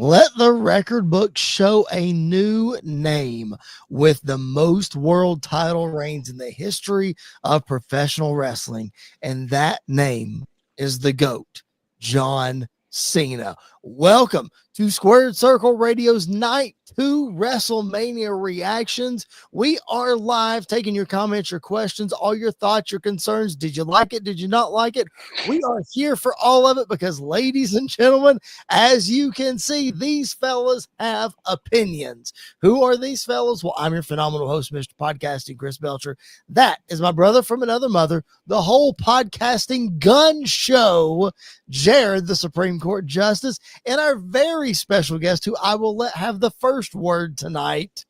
Let the record book show a new name with the most world title reigns in the history of professional wrestling. And that name is the GOAT, John Cena. Welcome to Squared Circle Radio's Night 2 WrestleMania reactions. We are live taking your comments, your questions, all your thoughts, your concerns. Did you like it? Did you not like it? We are here for all of it because, ladies and gentlemen, as you can see, these fellas have opinions. Who are these fellas? Well, I'm your phenomenal host, Mr. Podcasting, Chris Belcher. That is my brother from another mother, the whole podcasting gun show, Jared, the Supreme Court Justice, and our very special guest who I will let have the first word tonight,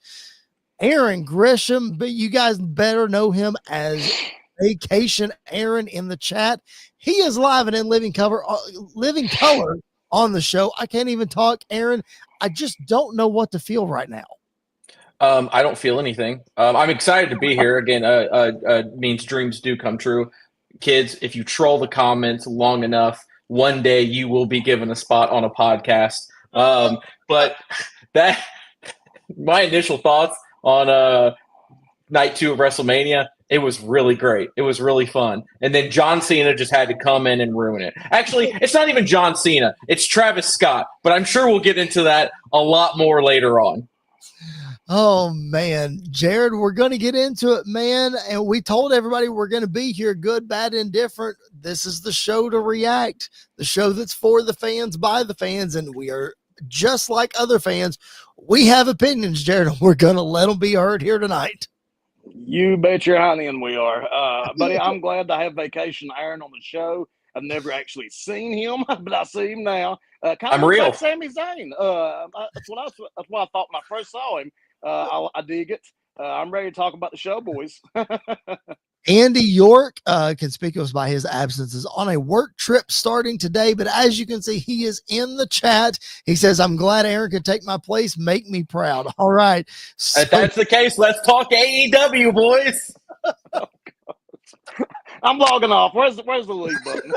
Aaron Grisham, but you guys better know him as Vacation Aaron in the chat. He is live and in living color on the show. I can't even talk, Aaron. I just don't know what to feel right now. I don't feel anything. I'm excited to be here again. Means dreams do come true. Kids, if you troll the comments long enough, one day you will be given a spot on a podcast. But that my initial thoughts on night 2 of WrestleMania, it was really great. It was really fun. And then John Cena just had to come in and ruin it. Actually, it's not even John Cena. It's Travis Scott. But I'm sure we'll get into that a lot more later on. Oh, man. Jared, we're going to get into it, man. And we told everybody we're going to be here, good, bad, indifferent. This is the show to react, the show that's for the fans, by the fans. And we are just like other fans. We have opinions, Jared, and we're going to let them be heard here tonight. You bet your honey and we are. Buddy, I'm glad to have Vacation Aaron on the show. I've never actually seen him, but I see him now. I'm real. Like Sami Zayn. That's what I thought when I first saw him. I dig it. I'm ready to talk about the show, boys. Andy York, conspicuous by his absences, on a work trip starting today. But as you can see, he is in the chat. He says, I'm glad Aaron could take my place. Make me proud. All right. So, if that's the case, let's talk AEW, boys. Oh, I'm logging off. Where's the leave button?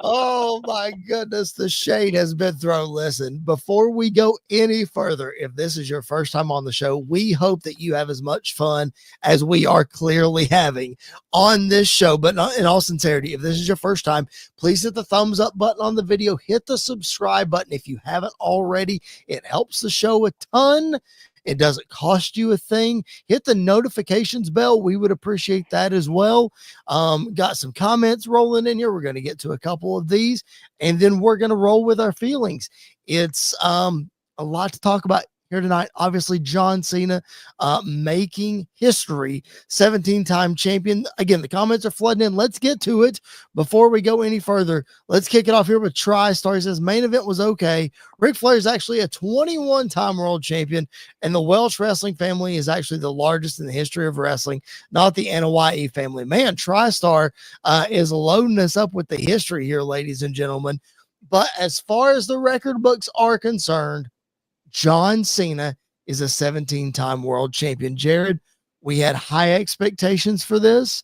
Oh my goodness, the shade has been thrown. Listen, before we go any further, if this is your first time on the show, we hope that you have as much fun as we are clearly having on this show. But not, in all sincerity, if this is your first time, please hit the thumbs up button on the video, hit the subscribe button if you haven't already. It helps the show a ton. It doesn't cost you a thing. Hit the notifications bell. We would appreciate that as well. Got some comments rolling in here. We're going to get to a couple of these, and then we're going to roll with our feelings. It's a lot to talk about here tonight. Obviously, John Cena making history, 17-time champion. Again, the comments are flooding in. Let's get to it. Before we go any further, let's kick it off here with TriStar. He says, main event was okay. Ric Flair is actually a 21-time world champion, and the Welsh wrestling family is actually the largest in the history of wrestling, not the Anoa'i family. Man, TriStar is loading us up with the history here, ladies and gentlemen. But as far as the record books are concerned, John Cena is a 17-time world champion. Jared, we had high expectations for this.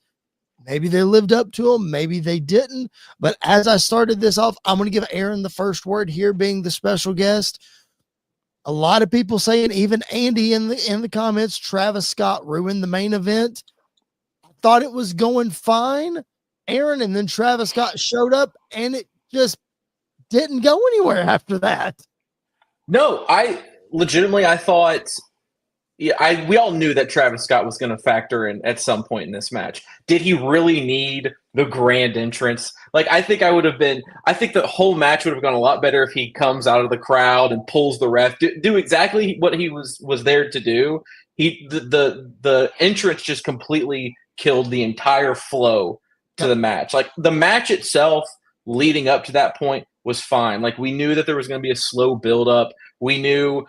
Maybe they lived up to them. Maybe they didn't. But as I started this off, I'm going to give Aaron the first word here, being the special guest. A lot of people saying, even Andy in the comments, Travis Scott ruined the main event. I thought it was going fine, Aaron, and then Travis Scott showed up, and it just didn't go anywhere after that. No, I thought, we all knew that Travis Scott was going to factor in at some point in this match. Did he really need the grand entrance? Like, I think the whole match would have gone a lot better if he comes out of the crowd and pulls the ref, do exactly what he was there to do. The entrance just completely killed the entire flow to the match. Like, the match itself leading up to that point was fine. Like, we knew that there was going to be a slow build-up. We knew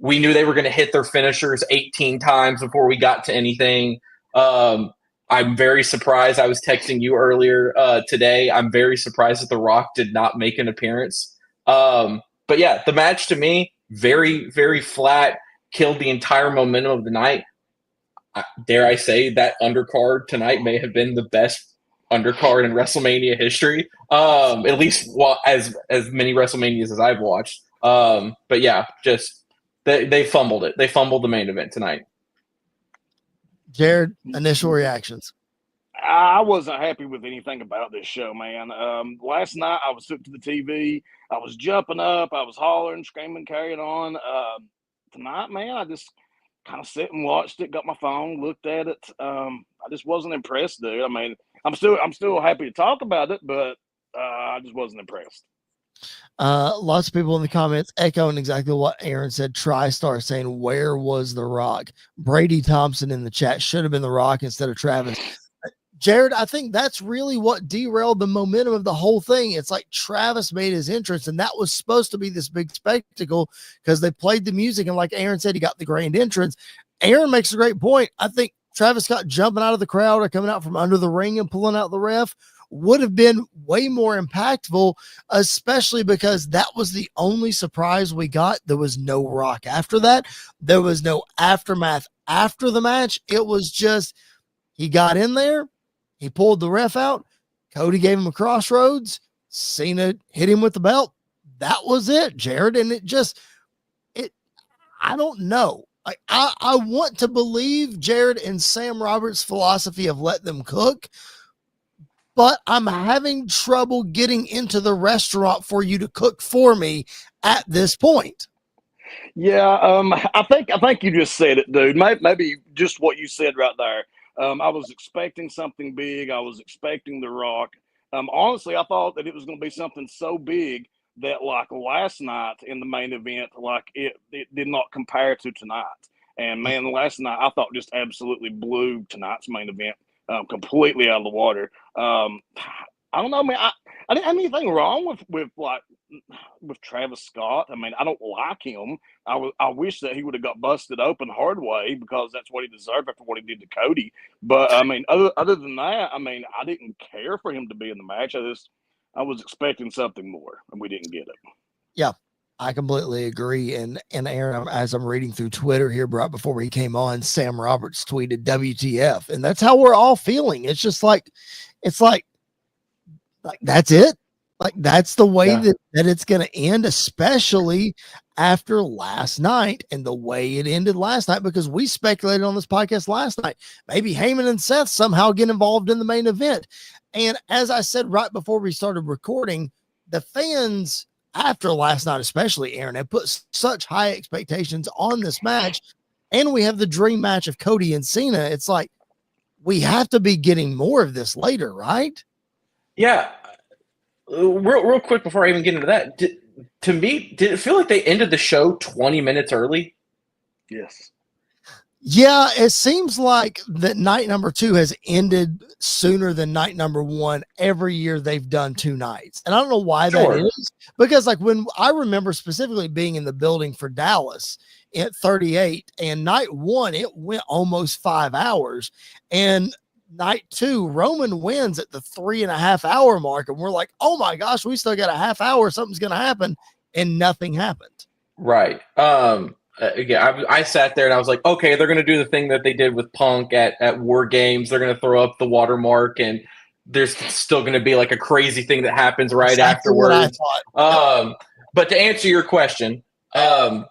they were going to hit their finishers 18 times before we got to anything. I'm very surprised. I was texting you earlier today. I'm very surprised that The Rock did not make an appearance. But yeah, the match to me, very, very flat, killed the entire momentum of the night. Dare I say that undercard tonight may have been the best undercard in WrestleMania history. At least as many WrestleManias as I've watched. But yeah, just they fumbled it. They fumbled the main event tonight. Jared, initial reactions. I wasn't happy with anything about this show, man. Last night I was hooked to the TV. I was jumping up. I was hollering, screaming, carrying on. Tonight, man, I just kind of sit and watched it. Got my phone, looked at it. I just wasn't impressed, dude. I mean, I'm still happy to talk about it, but I just wasn't impressed. Lots of people in the comments echoing exactly what Aaron said. TriStar saying, "Where was The Rock?" Brady Thompson in the chat, should have been The Rock instead of Travis. Jared, I think that's really what derailed the momentum of the whole thing. It's like Travis made his entrance, and that was supposed to be this big spectacle because they played the music. And like Aaron said, he got the grand entrance. Aaron makes a great point. I think Travis Scott jumping out of the crowd or coming out from under the ring and pulling out the ref would have been way more impactful, especially because that was the only surprise we got. There was no Rock after that. There was no aftermath after the match. It was just, he got in there. He pulled the ref out. Cody gave him a crossroads. Cena hit him with the belt. That was it, Jared. And I don't know. I want to believe Jared and Sam Roberts' philosophy of let them cook, but I'm having trouble getting into the restaurant for you to cook for me at this point. Yeah, I think you just said it, dude. Maybe just what you said right there. I was expecting something big. I was expecting The Rock. Honestly, I thought that it was going to be something so big that, like last night in the main event, like it did not compare to tonight. And man, last night I thought just absolutely blew tonight's main event completely out of the water. I don't know, man. I didn't have anything wrong with Travis Scott. I mean, I don't like him. I wish that he would have got busted open hard way because that's what he deserved after what he did to Cody. But I mean, other than that, I mean, I didn't care for him to be in the match. I was expecting something more, and we didn't get it. Yeah, I completely agree. And Aaron, as I'm reading through Twitter here right before we came on, Sam Roberts tweeted WTF, and that's how we're all feeling. It's just like that's it. Like that's the way that it's going to end, especially after last night and the way it ended last night, because we speculated on this podcast last night, maybe Heyman and Seth somehow get involved in the main event. And as I said right before we started recording, the fans after last night, especially Aaron, have put such high expectations on this match. And we have the dream match of Cody and Cena. It's like, we have to be getting more of this later, right? Yeah. Real quick before I even get into that, to me, did it feel like they ended the show 20 minutes early? Yes. Yeah, it seems like that night number 2 has ended sooner than night number 1 every year they've done 2 nights. And I don't know why that is, because like when I remember specifically being in the building for Dallas at 38 and night 1, it went almost 5 hours, and night 2, Roman wins at the 3.5 hour mark. And we're like, oh my gosh, we still got a half hour. Something's going to happen. And nothing happened. Right. Again, I sat there and I was like, okay, they're going to do the thing that they did with Punk at War Games. They're going to throw up the watermark, and there's still going to be like a crazy thing that happens right afterwards. But to answer your question, the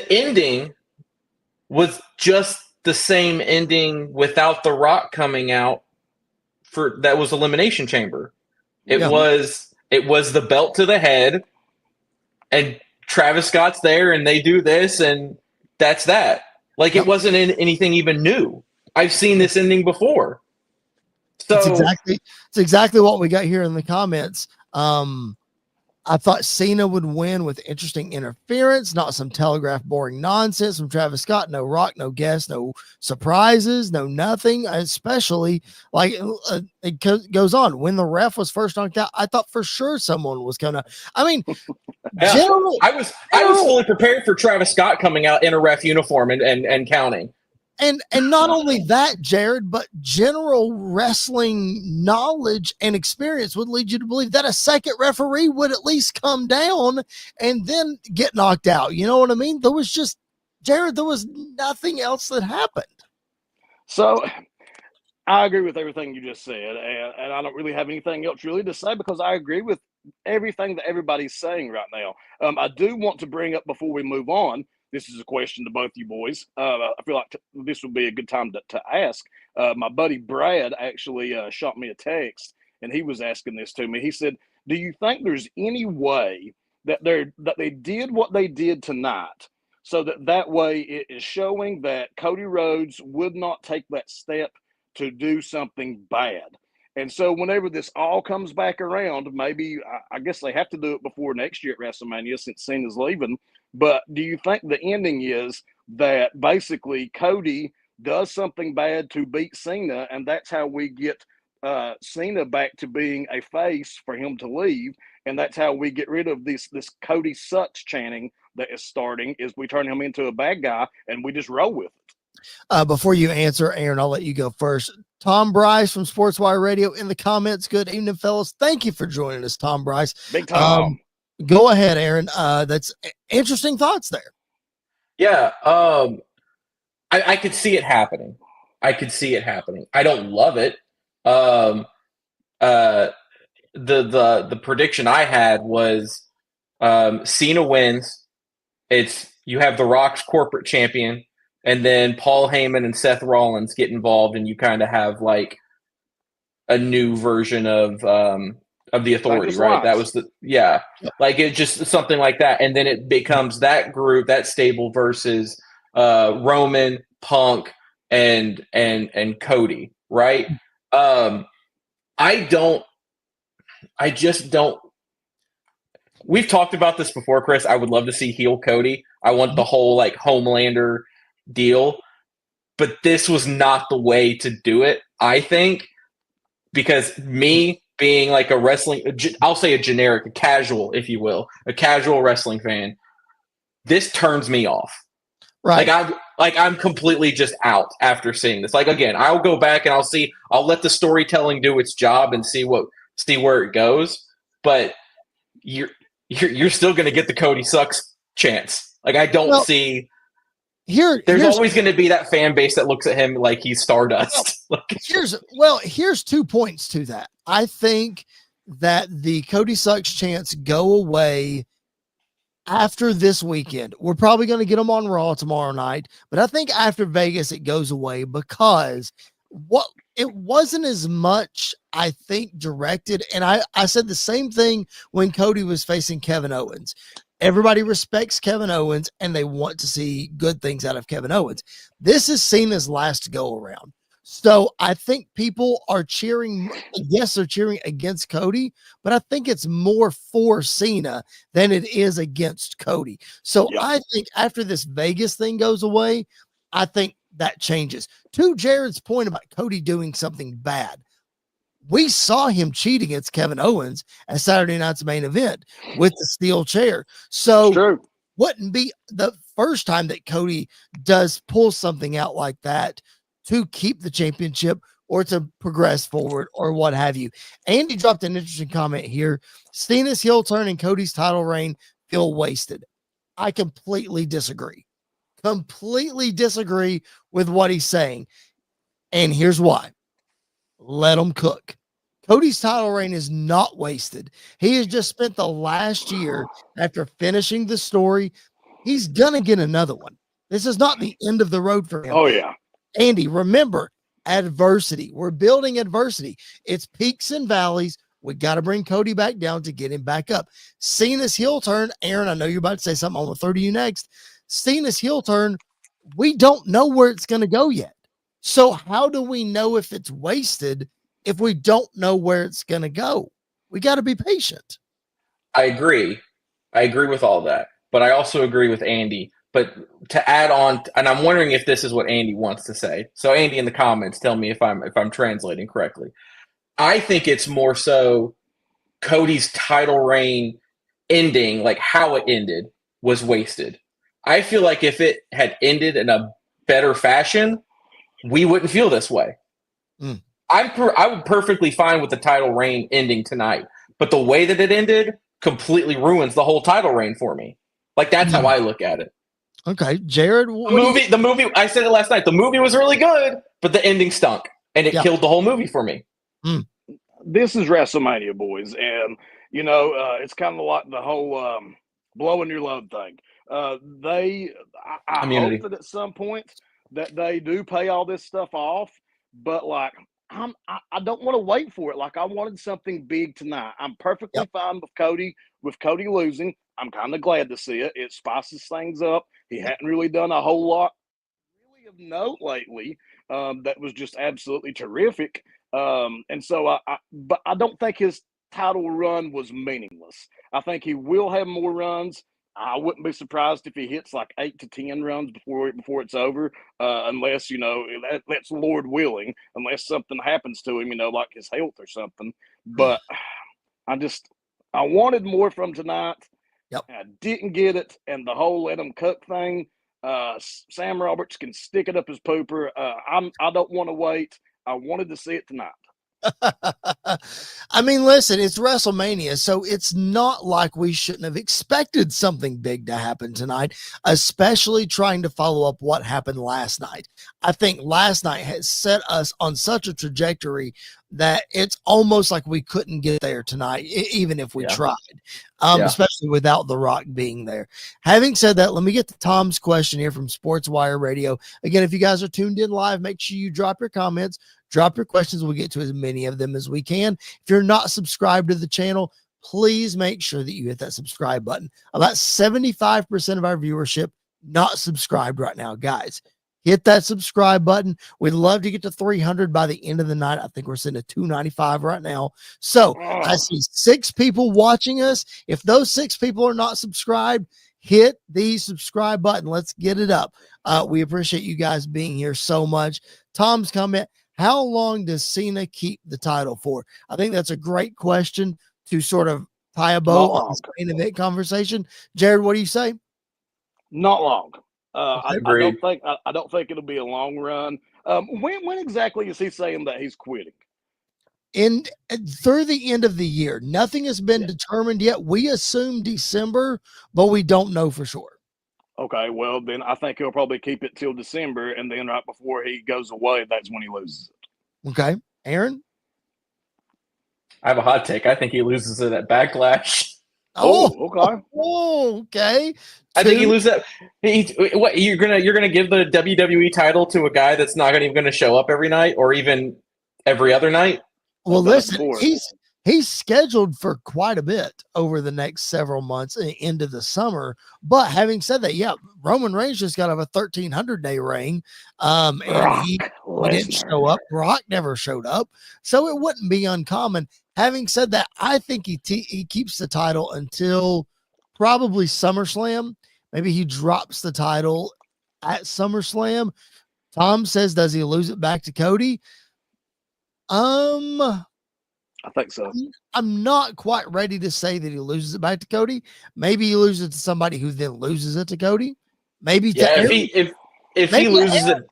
ending was just the same ending without The Rock coming out that was Elimination Chamber. It was the belt to the head, and Travis Scott's there, and they do this, and that's that. Like, it wasn't anything even new. I've seen this ending before. So it's exactly what we got here in the comments. I thought Cena would win with interesting interference, not some telegraph boring nonsense from Travis Scott. No Rock, no guests, no surprises, no nothing. Especially like it goes on. When the ref was first knocked out, I thought for sure someone was gonna. I mean, I was fully prepared for Travis Scott coming out in a ref uniform and counting. And not only that, Jared, but general wrestling knowledge and experience would lead you to believe that a second referee would at least come down and then get knocked out. You know what I mean? There was just, Jared, there was nothing else that happened. So I agree with everything you just said, and I don't really have anything else really to say because I agree with everything that everybody's saying right now. I do want to bring up before we move on. This is a question to both you boys. I feel like this would be a good time to ask. My buddy Brad actually shot me a text, and he was asking this to me. He said, "Do you think there's any way that they did what they did tonight, so that way it is showing that Cody Rhodes would not take that step to do something bad? And so whenever this all comes back around, maybe I guess they have to do it before next year at WrestleMania since Cena's leaving. But do you think the ending is that basically Cody does something bad to beat Cena, and that's how we get Cena back to being a face for him to leave, and that's how we get rid of this Cody sucks chanting that is starting, is we turn him into a bad guy and we just roll with it?" Before you answer, Aaron, I'll let you go first. Tom Bryce from SportsWire Radio in the comments. Good evening, fellas. Thank you for joining us, Tom Bryce. Big Tom. Go ahead, Aaron. That's interesting thoughts there. Yeah, I could see it happening. I don't love it. The prediction I had was Cena wins. You have The Rock's corporate champion, and then Paul Heyman and Seth Rollins get involved, and you kind of have like a new version of the Authority, right? That was like it just something like that, and then it becomes that group, that stable versus Roman, Punk, and Cody, right? I just don't. We've talked about this before, Chris. I would love to see heel Cody. I want the whole like Homelander deal, but this was not the way to do it, I think, because me being like a wrestling, I'll say a casual, if you will, a casual wrestling fan, this turns me off. Right. I'm completely just out after seeing this. Like, again, I'll go back and I'll let the storytelling do its job and see where it goes. But you're still going to get the Cody sucks chance. Like, I don't see. There's always going to be that fan base that looks at him like he's Stardust. Here's 2 points to that. I think that the Cody sucks chance go away after this weekend. We're probably going to get them on Raw tomorrow night, but I think after Vegas it goes away because it wasn't as much, I think, directed. And I said the same thing when Cody was facing Kevin Owens. Everybody respects Kevin Owens and they want to see good things out of Kevin Owens. This is Cena's last go around. So I think people are cheering. Yes, they're cheering against Cody, but I think it's more for Cena than it is against Cody. So I think after this Vegas thing goes away, I think that changes. To Jared's point about Cody doing something bad, we saw him cheat against Kevin Owens at Saturday night's main event with the steel chair. So wouldn't be the first time that Cody does pull something out like that to keep the championship or to progress forward or what have you. Andy dropped an interesting comment here. Cena's heel turn and Cody's title reign feel wasted. I completely disagree. Completely disagree with what he's saying. And here's why. Let him cook. Cody's title reign is not wasted. He has just spent the last year after finishing the story. He's going to get another one. This is not the end of the road for him. Oh, yeah. Andy, remember, adversity. We're building adversity. It's peaks and valleys. We got to bring Cody back down to get him back up. Cena's heel turn. Aaron, I know you're about to say something. I'm going to throw to you next. Cena's heel turn. We don't know where it's going to go yet. So how do we know if it's wasted if we don't know where it's going to go? We got to be patient. I agree with all that, but I also agree with Andy. But to add on, and I'm wondering if this is what Andy wants to say. So Andy, in the comments, tell me if I'm translating correctly. I think it's more so Cody's title reign ending, like how it ended, was wasted. I feel like if it had ended in a better fashion, we wouldn't feel this way. I would perfectly fine with the title reign ending tonight, but the way that it ended completely ruins the whole title reign for me. Like, that's how I look at it. Okay, Jared. The movie. I said it last night. The movie was really good, but the ending stunk. and it killed the whole movie for me. This is WrestleMania, boys, and it's kind of like the whole blowing your load thing. I hope that at some point that they do pay all this stuff off, but like I don't want to wait for it. Like I wanted something big tonight. I'm perfectly fine with Cody losing. I'm kind of glad to see it. It spices things up. He hadn't really done a whole lot really of note lately. That was just absolutely terrific. And so but I don't think his title run was meaningless. I think he will have more runs. I wouldn't be surprised if he hits like 8 to 10 runs before it's over, unless that's Lord willing, unless something happens to him, like his health or something. But I wanted more from tonight. Yep. I didn't get it, and the whole let him cook thing. Sam Roberts can stick it up his pooper. I don't want to wait. I wanted to see it tonight. I mean, listen, it's WrestleMania, so it's not like we shouldn't have expected something big to happen tonight, especially trying to follow up what happened last night. I think last night has set us on such a trajectory that it's almost like we couldn't get there tonight, even if we tried, especially without The Rock being there. Having said that, let me get to Tom's question here from Sports Wire Radio. Again, if you guys are tuned in live, make sure you drop your comments. Drop your questions. We'll get to as many of them as we can. If you're not subscribed to the channel, please make sure that you hit that subscribe button. About 75% of our viewership not subscribed right now. Guys, hit that subscribe button. We'd love to get to 300 by the end of the night. I think we're sitting at 295 right now. So I see 6 people watching us. If those 6 people are not subscribed, hit the subscribe button. Let's get it up. We appreciate you guys being here so much. Tom's comment: how long does Cena keep the title for? I think that's a great question to sort of tie a bow on this main event conversation. Jared, what do you say? Not long. I don't think it'll be a long run. When exactly is he saying that he's quitting? Through the end of the year. Nothing has been determined yet. We assume December, but we don't know for sure. Okay, well, then I think he'll probably keep it till December, and then right before he goes away, that's when he loses it. Okay. Aaron? I have a hot take. I think he loses it at Backlash. Oh, okay. Oh, okay. I think he loses it. What you're gonna give the WWE title to a guy that's not even gonna show up every night or even every other night? Well, listen, he's scheduled for quite a bit over the next several months into the summer. But having said that, Roman Reigns just got a 1,300-day reign. And he didn't show up. Brock never showed up. So it wouldn't be uncommon. Having said that, I think he keeps the title until probably SummerSlam. Maybe he drops the title at SummerSlam. Tom says, does he lose it back to Cody? I think so. I'm not quite ready to say that he loses it back to Cody. Maybe he loses it to somebody who then loses it to Cody. Maybe if he loses it,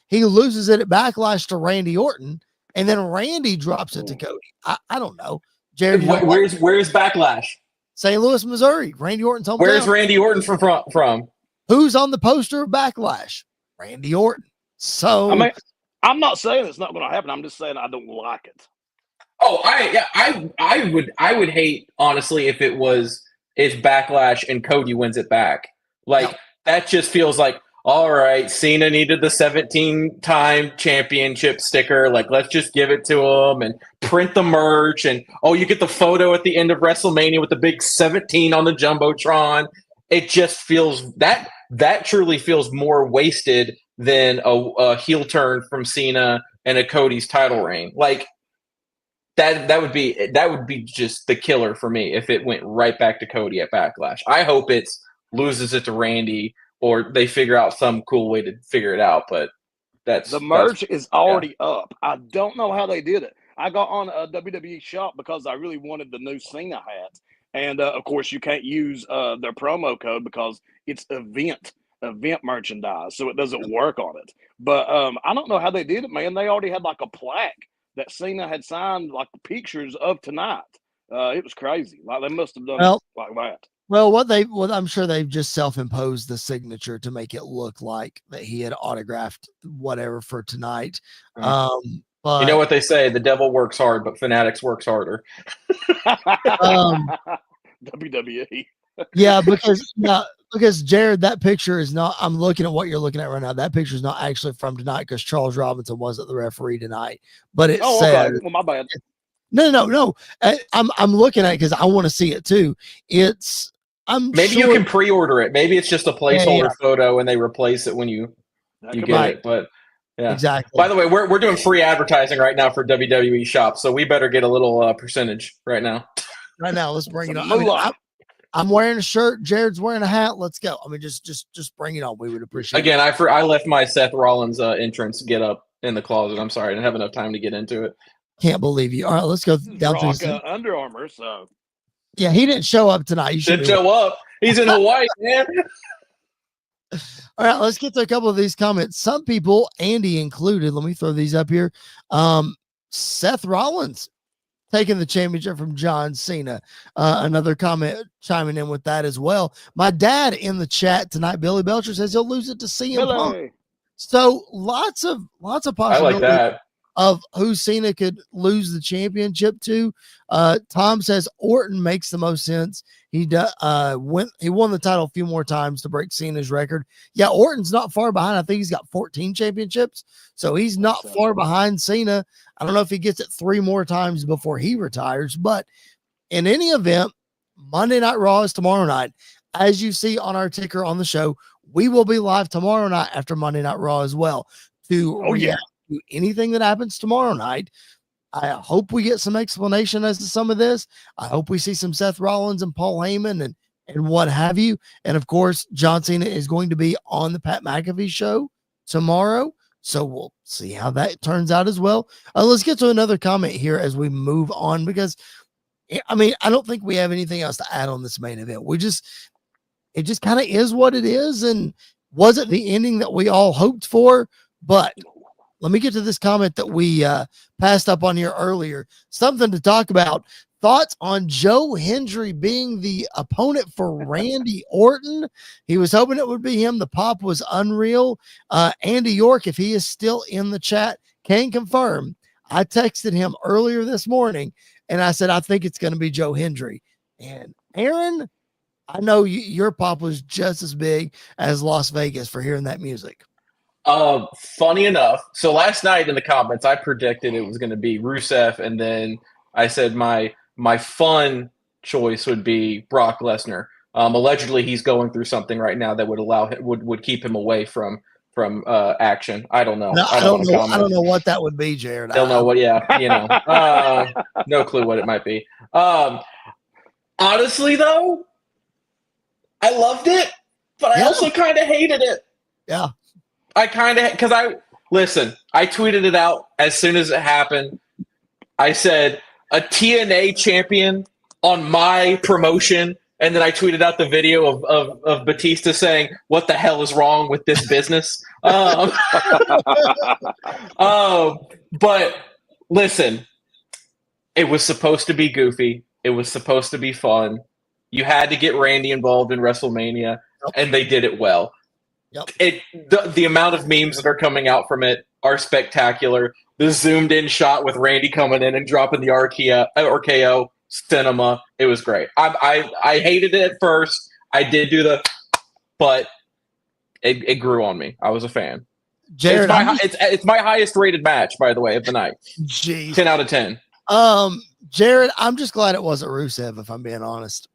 he loses it at Backlash to Randy Orton, and then Randy drops it to Cody. I don't know. Jared, where's Backlash? St. Louis, Missouri. Randy Orton's hometown. Where's Randy Orton from? Who's on the poster of Backlash? Randy Orton. So I mean, I'm not saying it's not going to happen. I'm just saying I don't like it. Oh, I would hate, honestly, if it's Backlash and Cody wins it back. That just feels like, all right, Cena needed the 17-time championship sticker. Let's just give it to him and print the merch. And, you get the photo at the end of WrestleMania with the big 17 on the Jumbotron. It just feels that truly feels more wasted than a heel turn from Cena and a Cody's title reign. That would be just the killer for me if it went right back to Cody at Backlash. I hope it loses it to Randy or they figure out some cool way to figure it out. But the merch is already up. I don't know how they did it. I got on a WWE shop because I really wanted the new Cena hat, and of course you can't use their promo code because it's event merchandise, so it doesn't work on it. But I don't know how they did it, man. They already had a plaque that Cena had signed pictures of tonight. It was crazy. They must have done it like that. Well, I'm sure they've just self-imposed the signature to make it look like that he had autographed whatever for tonight. But you know what they say: the devil works hard, but fanatics works harder. WWE. Yeah, because Jared, that picture is not. I'm looking at what you're looking at right now. That picture is not actually from tonight because Charles Robinson wasn't the referee tonight. But it says, okay. Well, my bad. No. I'm looking at it because I want to see it too. Maybe you can pre-order it. Maybe it's just a placeholder photo and they replace it when you get it. But yeah, exactly. By the way, we're doing free advertising right now for WWE Shop, so we better get a little percentage right now. Right now, let's bring it on. I'm wearing a shirt. Jared's wearing a hat. Let's go. I mean, just bring it on. We would appreciate it. Again, it. I left my Seth Rollins entrance get up in the closet. I'm sorry. I didn't have enough time to get into it. Can't believe you. All right, let's go down to Under Armour. So yeah, he didn't show up tonight. You didn't show up. He's in Hawaii, man. All right, let's get to a couple of these comments. Some people, Andy included, let me throw these up here. Seth Rollins taking the championship from John Cena. Another comment chiming in with that as well. My dad in the chat tonight, Billy Belcher, says he'll lose it to CM Punk. So lots of possibilities. I like that. Of who Cena could lose the championship to. Tom says Orton makes the most sense. He won the title a few more times to break Cena's record. Yeah, Orton's not far behind. I think he's got 14 championships, so he's not far behind Cena. I don't know if he gets it 3 more times before he retires, but in any event, Monday Night Raw is tomorrow night. As you see on our ticker on the show, we will be live tomorrow night after Monday Night Raw as well to react to anything that happens tomorrow night. I hope we get some explanation as to some of this. I hope we see some Seth Rollins and Paul Heyman and what have you. And of course, John Cena is going to be on the Pat McAfee show tomorrow. So we'll see how that turns out as well. Let's get to another comment here as we move on, because I mean, I don't think we have anything else to add on this main event. It just kind of is what it is. And wasn't the ending that we all hoped for, but let me get to this comment that we passed up on here earlier. Something to talk about. Thoughts on Joe Hendry being the opponent for Randy Orton? He was hoping it would be him. The pop was unreal. Andy York, if he is still in the chat, can confirm. I texted him earlier this morning, and I said, I think it's going to be Joe Hendry. And Aaron, I know your pop was just as big as Las Vegas for hearing that music. Funny enough, so last night in the comments, I predicted it was going to be Rusev, and then I said my fun choice would be Brock Lesnar. Allegedly, he's going through something right now that would allow him, would keep him away from action. I don't know. No, I don't know what that would be, Jared. Don't know what. Yeah, no clue what it might be. Honestly, though, I loved it, but I also kind of hated it. Yeah. I tweeted it out as soon as it happened. I said a TNA champion on my promotion, and then I tweeted out the video of Batista saying, "What the hell is wrong with this business?" But listen, it was supposed to be goofy. It was supposed to be fun. You had to get Randy involved in WrestleMania, and they did it well. Yep. The amount of memes that are coming out from it are spectacular. The zoomed in shot with Randy coming in and dropping the RKO cinema. It was great. I hated it at first. I did do but it grew on me. I was a fan. Jared, it's my highest rated match, by the way, of the night. Jeez. 10 out of 10. Jared, I'm just glad it wasn't Rusev, if I'm being honest.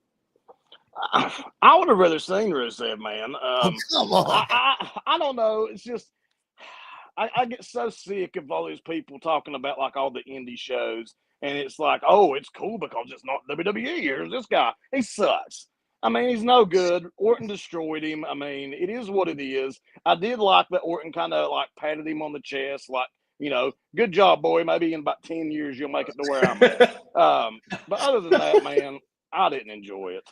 I would have rather seen Rusev, man. Come on. I don't know. It's just I get so sick of all these people talking about like all the indie shows, and it's like, oh, it's cool because it's not WWE. Here's this guy. He sucks. I mean, he's no good. Orton destroyed him. I mean, it is what it is. I did like that Orton kind of like patted him on the chest, like, good job, boy. Maybe in about 10 years you'll make it to where I'm at. But other than that, man, I didn't enjoy it.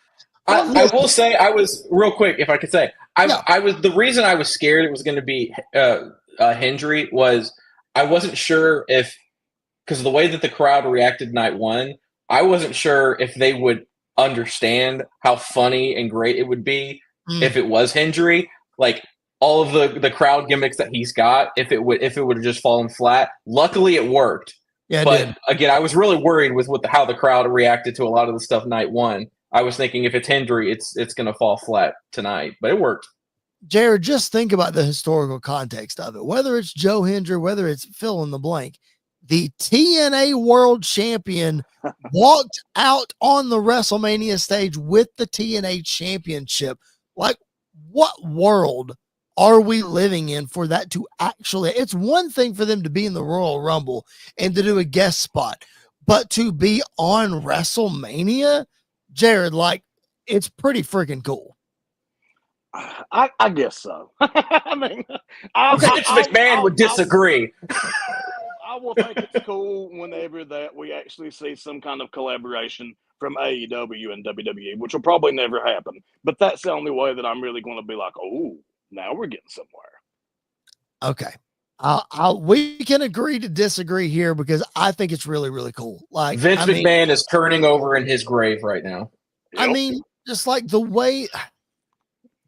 I will say, I was real quick, if I could say, I was the reason I was scared it was going to be Hendry was I wasn't sure because of the way that the crowd reacted night one, I wasn't sure if they would understand how funny and great it would be if it was Hendry. Like, all of the crowd gimmicks that he's got if it would have just fallen flat. Luckily, it worked. Yeah, but again, I was really worried with how the crowd reacted to a lot of the stuff night one. I was thinking if it's Hendry, it's going to fall flat tonight, but it worked. Jared, just think about the historical context of it. Whether it's Joe Hendry, whether it's fill in the blank, the TNA World Champion walked out on the WrestleMania stage with the TNA Championship. Like, what world are we living in for that to actually? It's one thing for them to be in the Royal Rumble and to do a guest spot, but to be on WrestleMania, Jared, like, it's pretty freaking cool. I guess so. I mean, Vince McMahon would disagree. I will think it's cool whenever that we actually see some kind of collaboration from AEW and WWE, which will probably never happen. But that's the only way that I'm really going to be like, oh, now we're getting somewhere. Okay. We can agree to disagree here because I think it's really, really cool. Like, Vince McMahon is turning over in his grave right now. I mean, just like the way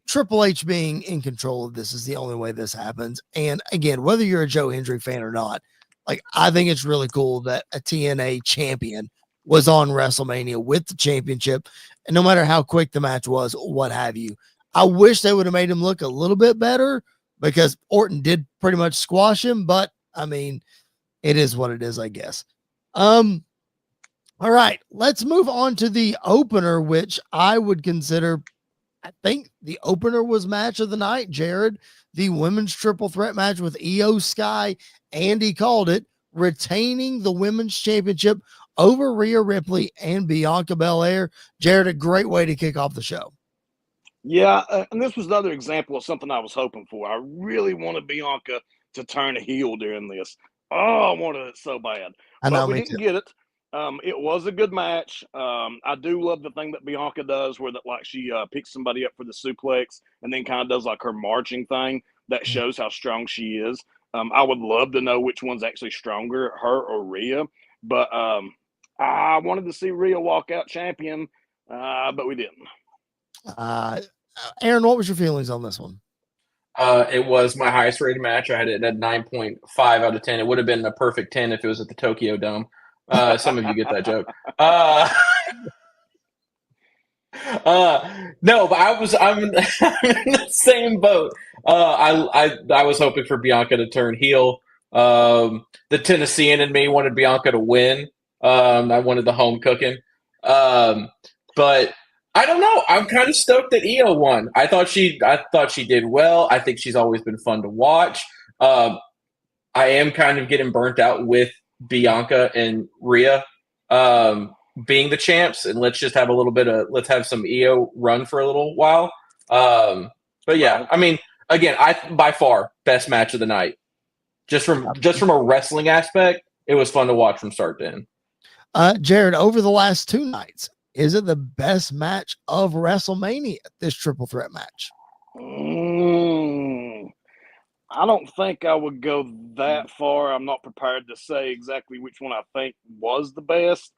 Triple H being in control of this is the only way this happens. And again, whether you're a Joe Hendry fan or not, like, I think it's really cool that a TNA champion was on WrestleMania with the championship. And no matter how quick the match was, what have you, I wish they would have made him look a little bit better because Orton did pretty much squash him. But I mean, it is what it is, I guess. All right, let's move on to the opener, which I would consider, I think the opener was match of the night, Jared, the women's triple threat match with Io Sky. Andy called it, retaining the women's championship over Rhea Ripley and Bianca Belair. Jared, a great way to kick off the show. Yeah, and this was another example of something I was hoping for. I really wanted Bianca to turn a heel during this. Oh, I wanted it so bad. But we didn't get it. It was a good match. I do love the thing that Bianca does where that, like, she picks somebody up for the suplex and then kind of does like her marching thing that shows how strong she is. I would love to know which one's actually stronger, her or Rhea. But I wanted to see Rhea walk out champion, but we didn't. Aaron, what was your feelings on this one? It was my highest rated match. I had it at 9.5 out of 10. It would have been a perfect 10 if it was at the Tokyo Dome. Some of you get that joke. No, but I'm in the same boat. I was hoping for Bianca to turn heel. The Tennessean in me wanted Bianca to win. I wanted the home cooking. But I don't know. I'm kind of stoked that Io won. I thought she did well. I think she's always been fun to watch. I am kind of getting burnt out with Bianca and Rhea being the champs, and let's just have let's have some Io run for a little while. But yeah, I mean, again, by far best match of the night. Just from a wrestling aspect, it was fun to watch from start to end. Jared, over the last two nights, is it the best match of WrestleMania, this triple threat match? I don't think I would go that far. I'm not prepared to say exactly which one I think was the best.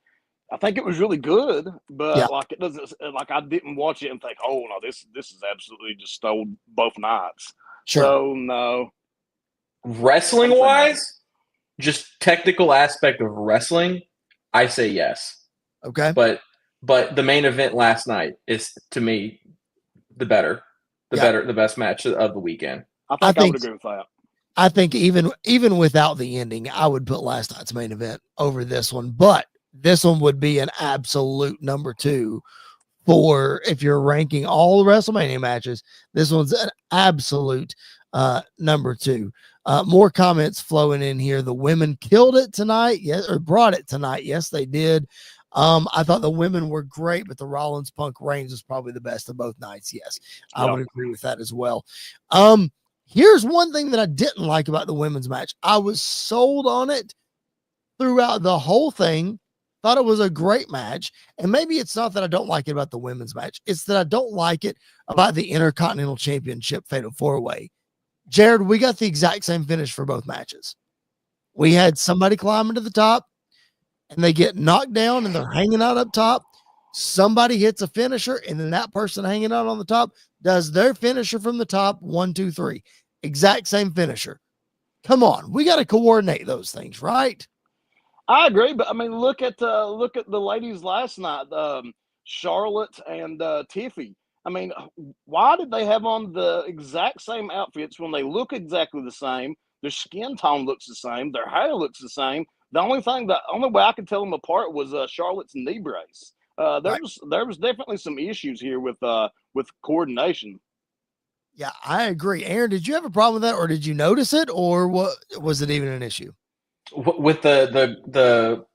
I think it was really good, but like, it doesn't, like, I didn't watch it and think, oh no, this is absolutely just stole both nights. Sure. So no. Wrestling wise, just technical aspect of wrestling, I say yes. Okay. But the main event last night is, to me, the best match of the weekend. I think I would agree with that. I think even without the ending, I would put last night's main event over this one, but this one would be an absolute number 2 for, if you're ranking all the WrestleMania matches, this one's an absolute number 2. More comments flowing in here. The women killed it tonight. Yes, or brought it tonight. Yes, they did. I thought the women were great, but the Rollins Punk Reigns was probably the best of both nights. Yes, I would agree with that as well. Here's one thing that I didn't like about the women's match. I was sold on it throughout the whole thing. Thought it was a great match. And maybe it's not that I don't like it about the women's match. It's that I don't like it about the Intercontinental Championship Fatal 4-Way. Jared, we got the exact same finish for both matches. We had somebody climbing to the top and they get knocked down and they're hanging out up top. Somebody hits a finisher and then that person hanging out on the top does their finisher from the top, 1, 2, 3, exact same finisher. Come on, we got to coordinate those things, right? I agree, but I mean, look at the ladies last night, Charlotte and Tiffy. I mean, why did they have on the exact same outfits when they look exactly the same? Their skin tone looks the same. Their hair looks the same. The only way I could tell them apart was Charlotte's knee brace. There was definitely some issues here with coordination. Yeah, I agree. Aaron, did you have a problem with that, or did you notice it, or what was it even an issue? With the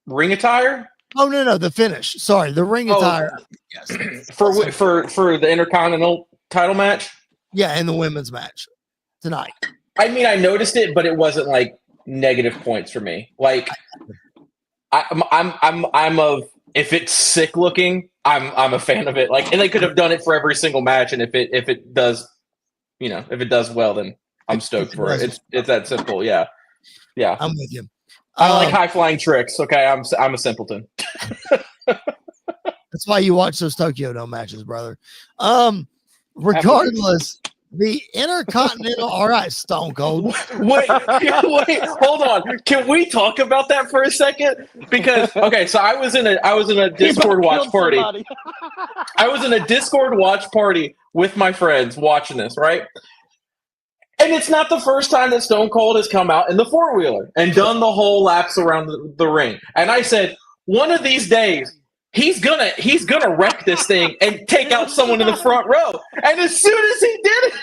ring attire? Oh no, the finish. Sorry, the ring attire. Yes. for the Intercontinental title match. Yeah, and the women's match tonight. I mean, I noticed it, but it wasn't like negative points for me. Like, I'm of, if it's sick looking, I'm a fan of it. Like, and they could have done it for every single match, and if it does, if it does well, then I'm stoked for it. It's that simple. Yeah. I'm with you. I like high flying tricks. Okay, I'm a simpleton. That's why you watch those Tokyo Dome matches, brother. Regardless, the Intercontinental. All right, Stone Cold. Wait, hold on. Can we talk about that for a second? Because so I was in a Discord watch party. I was in a Discord watch party with my friends watching this, right? And it's not the first time that Stone Cold has come out in the four-wheeler and done the whole laps around the ring. And I said, one of these days, he's gonna wreck this thing and take out someone in the front row. And as soon as he did it,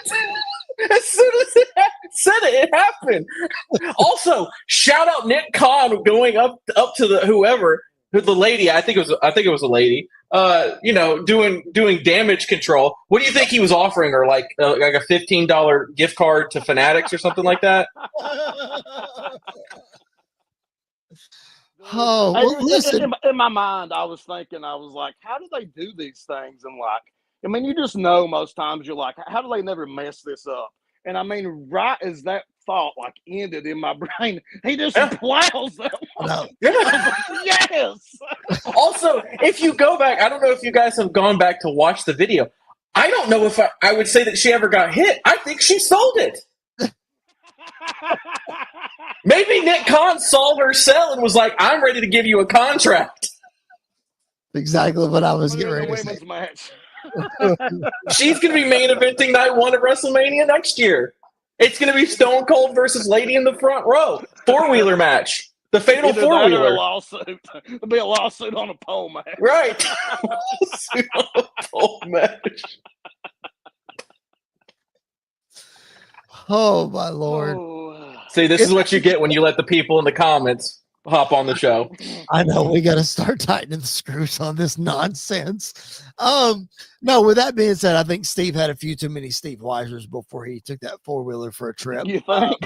as soon as it said it happened. Also, shout out Nick Khan going up to the lady. I think it was a lady. Doing damage control. What do you think he was offering her? Like a $15 gift card to Fanatics or something like that? Oh, well, listen. In my mind, I was like, how do they do these things? And like, I mean, you just know most times you're like, how do they never mess this up? And I mean, right as that thought like ended in my brain, he just plows that one. No. Yes. Also, if you go back, I don't know if you guys have gone back to watch the video. I don't know if I would say that she ever got hit. I think she sold it. Maybe Nick Khan saw her sell and was like, I'm ready to give you a contract. Exactly what I was getting ready to say. Match. She's going to be main eventing night 1 at WrestleMania next year. It's going to be Stone Cold versus Lady in the front row. Four-wheeler match. The fatal four-wheeler. There'll be a lawsuit on a pole match. Right. Lawsuit on a pole match. Oh, my Lord. See, this is what you get when you let the people in the comments hop on the show. I know we got to start tightening the screws on this nonsense. No, with that being said, I think Steve had a few too many Steve Weisers before he took that four-wheeler for a trip. You think?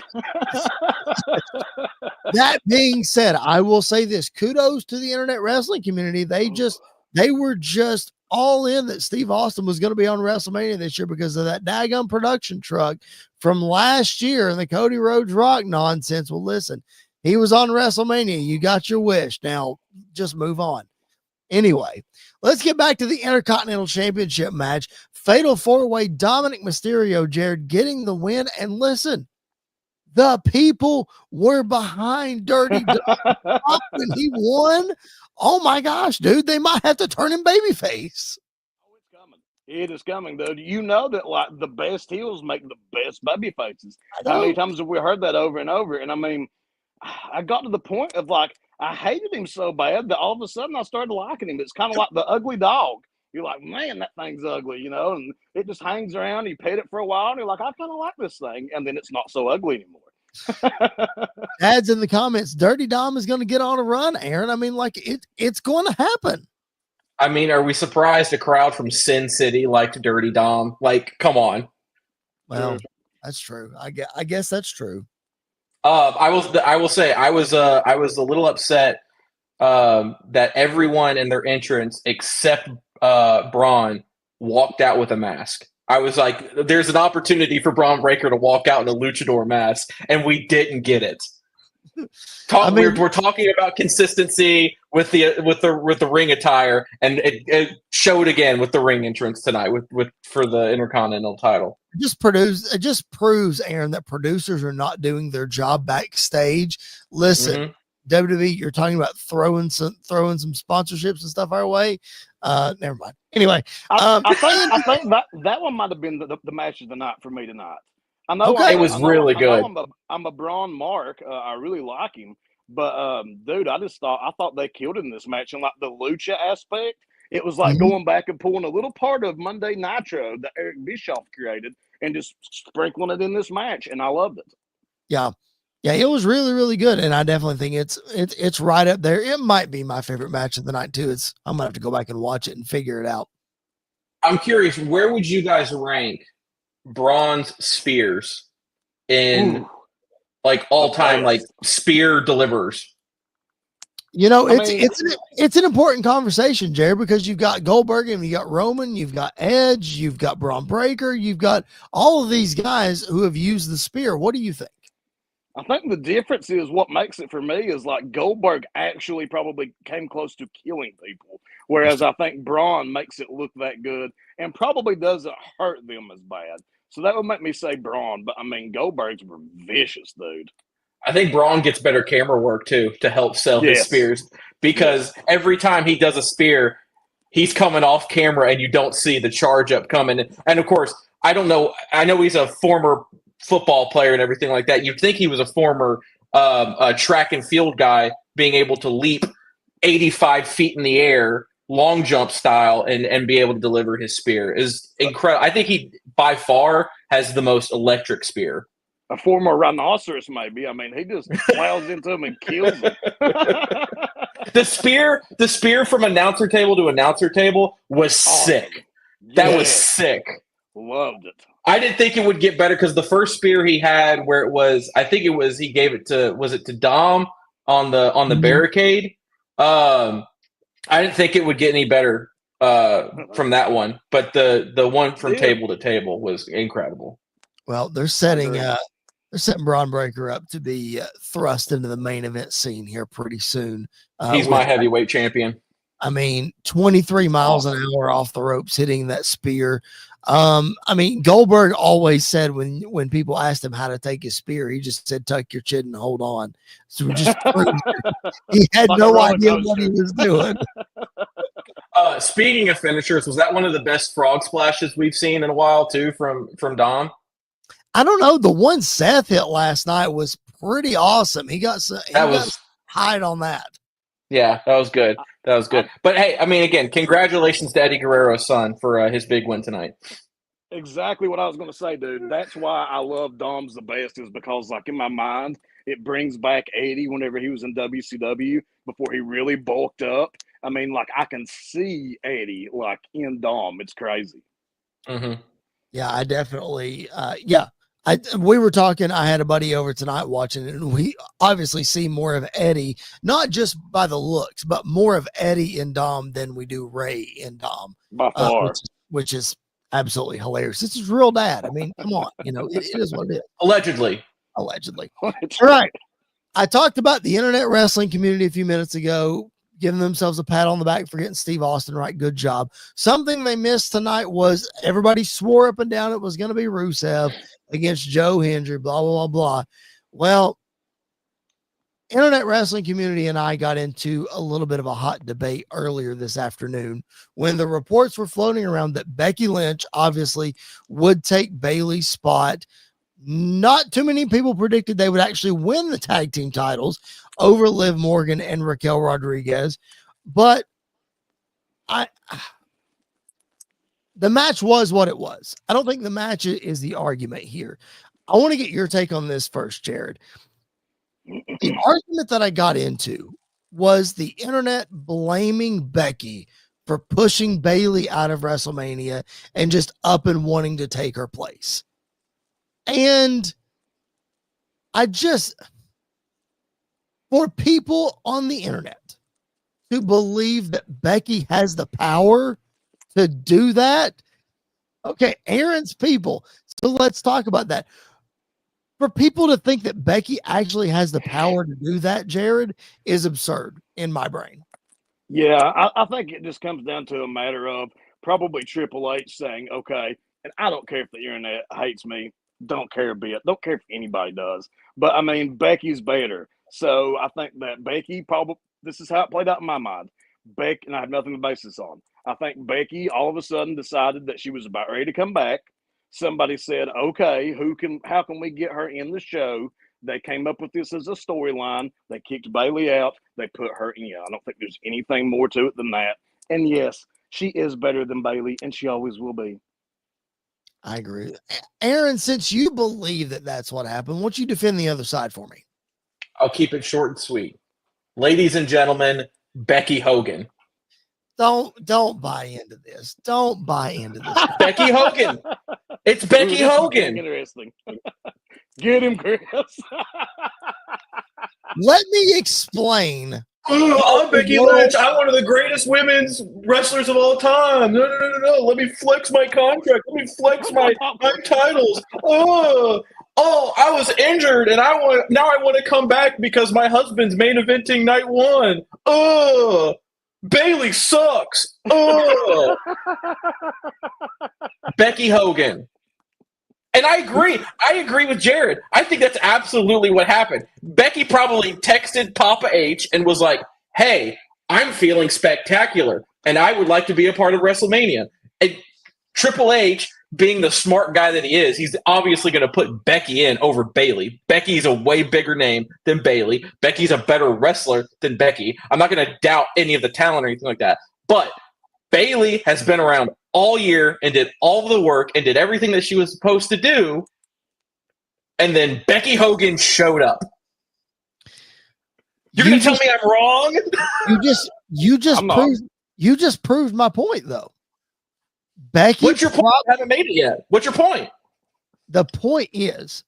That being said, I will say this: kudos to the internet wrestling community. They were just all in that Steve Austin was going to be on WrestleMania this year because of that daggum production truck from last year and the Cody Rhodes Rock nonsense. Well, listen, he was on WrestleMania. You got your wish. Now just move on. Anyway, let's get back to the Intercontinental Championship match. Fatal four-way, Dominic Mysterio, Jared getting the win. And listen, the people were behind Dirty Dom when he won. Oh my gosh, dude, they might have to turn him babyface. Oh, it's coming. It is coming, dude. You know that like the best heels make the best baby faces. How many times have we heard that over and over? And I mean, I got to the point of like, I hated him so bad that all of a sudden I started liking him. It's kind of like the ugly dog. You're like, man, that thing's ugly, you know, and it just hangs around. You pet it for a while, and you're like, I kind of like this thing. And then it's not so ugly anymore. Adds in the comments, Dirty Dom is going to get on a run, Aaron. I mean, like, it's going to happen. I mean, are we surprised a crowd from Sin City liked Dirty Dom? Like, come on. Well, that's true. I guess that's true. I will say I was a little upset that everyone in their entrance except Braun walked out with a mask. I was like, there's an opportunity for Braun Breaker to walk out in a luchador mask, and we didn't get it. We're talking about consistency with the ring attire, and it showed again with the ring entrance tonight for the Intercontinental title. It just proves, Aaron, that producers are not doing their job backstage. Listen, WWE, you're talking about throwing some sponsorships and stuff our way. Never mind. Anyway, I think that one might have been the match of the night for me tonight. I know it was really good. I'm a Braun Mark. I really like him, but dude, I thought they killed him in this match, and like the lucha aspect, it was like going back and pulling a little part of Monday Nitro that Eric Bischoff created and just sprinkling it in this match, and I loved it. Yeah, it was really, really good, and I definitely think it's right up there. It might be my favorite match of the night too. I'm gonna have to go back and watch it and figure it out. I'm curious, where would you guys rank Braun's spears in like all-time like spear deliverers? It's an important conversation, Jared, because you've got Goldberg and you got Roman, you've got Edge, you've got Braun Breaker, you've got all of these guys who have used the spear. What do you think? I think the difference is what makes it for me is like Goldberg actually probably came close to killing people, whereas I think Braun makes it look that good and probably doesn't hurt them as bad. So that would make me say Braun, but I mean, Goldberg's were vicious, dude. I think Braun gets better camera work too to help sell his spears, because every time he does a spear, he's coming off camera and you don't see the charge up coming. And of course, I know he's a former football player and everything like that. You'd think he was a former track and field guy, being able to leap 85 feet in the air, long jump style, and be able to deliver his spear is incredible. I think he by far has the most electric spear. A former rhinoceros, maybe. I mean, he just plows into him and kills him. The spear from announcer table to announcer table was sick. That was sick. Loved it. I didn't think it would get better because the first spear he had, where it was, I think it was, he gave it to, was it to Dom on the barricade? I didn't think it would get any better from that one, but the one from table to table was incredible. Well, they're setting Braun Breaker up to be thrust into the main event scene here pretty soon. He's my heavyweight champion. I mean, 23 miles an hour off the ropes, hitting that spear. I mean, Goldberg always said when people asked him how to take his spear, he just said, tuck your chin and hold on. So just he had no idea what he was doing. Speaking of finishers, was that one of the best frog splashes we've seen in a while too from Dom? I don't know. The one Seth hit last night was pretty awesome. He got hide on that. Yeah, that was good. That was good. But hey, I mean, again, congratulations to Eddie Guerrero's son for his big win tonight. Exactly what I was going to say, dude. That's why I love Dom's the best, is because, like, in my mind, it brings back Eddie whenever he was in WCW before he really bulked up. I mean, like, I can see Eddie, like, in Dom. It's crazy. Mm-hmm. Yeah, I definitely, we were talking, I had a buddy over tonight watching it, and we obviously see more of Eddie, not just by the looks, but more of Eddie in Dom than we do Ray in Dom. By far. Which is absolutely hilarious. This is real dad. I mean, come on, it is what it is. Allegedly. All right. I talked about the internet wrestling community a few minutes ago, giving themselves a pat on the back for getting Steve Austin right. Good job. Something they missed tonight was everybody swore up and down it was going to be Rusev against Joe Hendry, blah, blah, blah, blah. Well, internet wrestling community and I got into a little bit of a hot debate earlier this afternoon when the reports were floating around that Becky Lynch obviously would take Bayley's spot. Not too many people predicted they would actually win the tag team titles over Liv Morgan and Raquel Rodriguez. But the match was what it was. I don't think the match is the argument here. I want to get your take on this first, Jared. The argument that I got into was the internet blaming Becky for pushing Bayley out of WrestleMania and just up and wanting to take her place. And for people on the internet who believe that Becky has the power to do that, okay, Aaron's people. So let's talk about that. For people to think that Becky actually has the power to do that, Jared, is absurd in my brain. Yeah, I think it just comes down to a matter of probably Triple H saying, okay, and I don't care if the internet hates me. Don't care a bit. Don't care if anybody does. But I mean, Becky's better. So I think that Becky probably, this is how it played out in my mind. Becky, and I have nothing to base this on. I think Becky all of a sudden decided that she was about ready to come back. Somebody said, okay, how can we get her in the show? They came up with this as a storyline. They kicked Bailey out. They put her in. I don't think there's anything more to it than that. And yes, she is better than Bailey, and she always will be. I agree. Aaron, since you believe that that's what happened, why don't you defend the other side for me? I'll keep it short and sweet. Ladies and gentlemen, Becky Hogan. Don't buy into this. Don't buy into this. Becky Hogan. It's Becky Hogan. Interesting. Get him, Chris. Let me explain. I'm Becky Lynch. I'm one of the greatest women's wrestlers of all time. No. Let me flex my contract. Let me flex my titles. Oh, I was injured, and I want to come back because my husband's main eventing night one. Bailey sucks. Becky Hogan. And I agree. I agree with Jared. I think that's absolutely what happened. Becky probably texted Papa H and was like, hey, I'm feeling spectacular, and I would like to be a part of WrestleMania. And Triple H, being the smart guy that he is, he's obviously going to put Becky in over Bailey. Becky's a way bigger name than Bailey. Becky's a better wrestler than Becky. I'm not going to doubt any of the talent or anything like that. But Bailey has been around all year and did all the work and did everything that she was supposed to do. And then Becky Hogan showed up. You're going to tell me I'm wrong? You just proved my point, though. Becky, what's your point? I haven't made it yet. What's your point? The point is,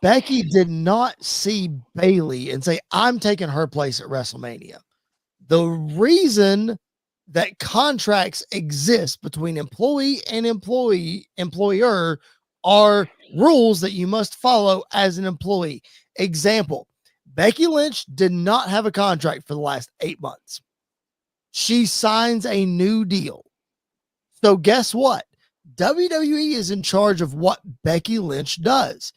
Becky did not see Bailey and say, I'm taking her place at WrestleMania. The reason that contracts exist between employee and employer are rules that you must follow as an employee. Example, Becky Lynch did not have a contract for the last 8 months. She signs a new deal. So guess what? WWE is in charge of what Becky Lynch does.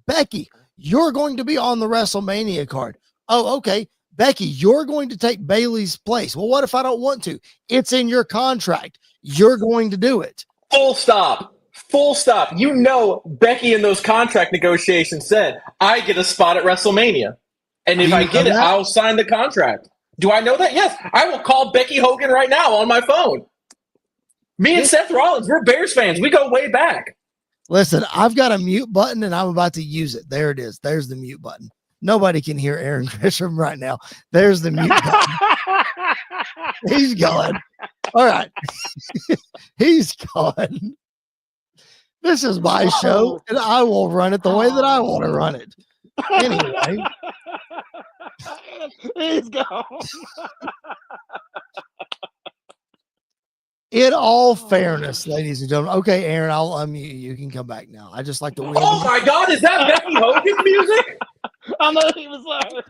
Becky, you're going to be on the WrestleMania card. Oh, okay. Becky, you're going to take Bailey's place. Well, what if I don't want to? It's in your contract. You're going to do it. Full stop. Full stop. You know, Becky in those contract negotiations said, I get a spot at WrestleMania. And if I get it, I'll sign the contract. Do I know that? Yes. I will call Becky Hogan right now on my phone. Me and Seth Rollins, we're Bears fans. We go way back. Listen, I've got a mute button and I'm about to use it. There it is. There's the mute button. Nobody can hear Aaron Grisham right now. There's the mute button. He's gone. All right. He's gone. This is my show, and I will run it the way that I want to run it. Anyway. He's gone. In all fairness, ladies and gentlemen. Okay, Aaron, I'll unmute you. You can come back now. I just like to win. Oh my God, is that Becky Hogan music? I know he was there.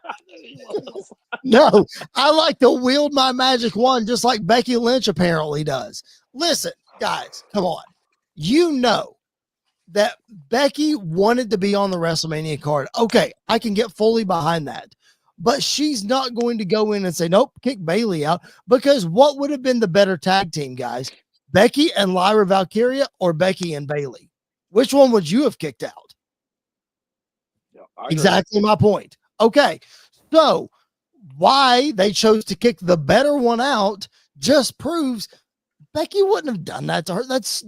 No, I like to wield my magic wand just like Becky Lynch apparently does. Listen, guys, come on. You know that Becky wanted to be on the WrestleMania card. Okay, I can get fully behind that. But she's not going to go in and say, nope, kick Bailey out, because what would have been the better tag team, guys? Becky and Lyra Valkyria or Becky and Bailey? Which one would you have kicked out? Yeah, exactly my point. Okay, so why they chose to kick the better one out just proves Becky wouldn't have done that to her. That's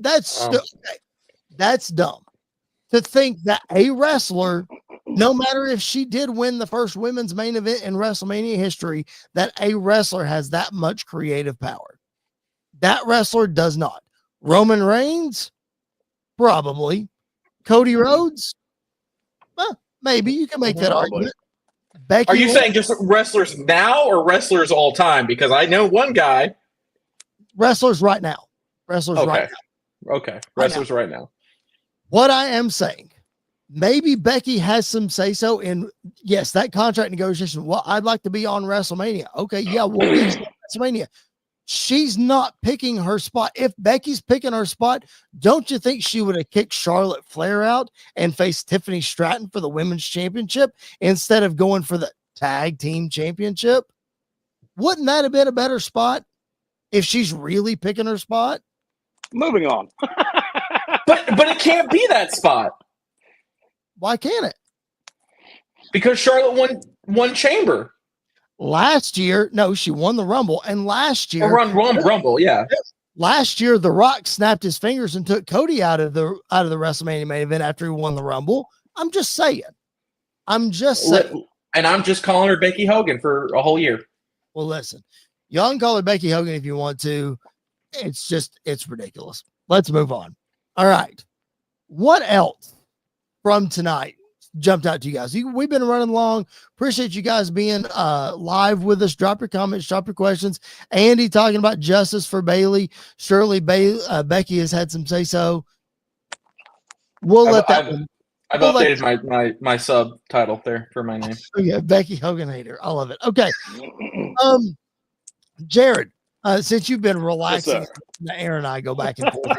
dumb to think that a wrestler, no matter if she did win the first women's main event in WrestleMania history, that a wrestler has that much creative power. That wrestler does not. Roman Reigns, probably. Cody Rhodes, well, maybe you can make that argument. Becky, are you saying just wrestlers now or wrestlers all time? Because I know one guy. Wrestlers right now. Wrestlers right now. Okay. Wrestlers right now. What I am saying, maybe Becky has some say so in, yes, that contract negotiation. Well, I'd like to be on WrestleMania. Okay, yeah, we'll get you on WrestleMania. She's not picking her spot. If Becky's picking her spot, don't you think she would have kicked Charlotte Flair out and faced Tiffany Stratton for the women's championship instead of going for the tag team championship? Wouldn't that have been a better spot if she's really picking her spot? Moving on. But it can't be that spot. Why can't it? Because Charlotte won Chamber. Last year, no, she won the Rumble, and last year, Rumble, yeah. Last year, The Rock snapped his fingers and took Cody out of the WrestleMania main event after he won the Rumble. I'm just saying. And I'm just calling her Becky Hogan for a whole year. Well, listen, y'all can call her Becky Hogan if you want to. It's ridiculous. Let's move on. All right. What else from tonight jumped out to you guys? We've been running long. Appreciate you guys being live with us. Drop your comments, drop your questions. Andy talking about justice for Bailey. Surely Becky has had some say so. We'll let that one. I've updated my subtitle there for my name. Oh, yeah, Becky Hogan hater. I love it. Okay. Jared, since you've been relaxing, Aaron and I go back and forth.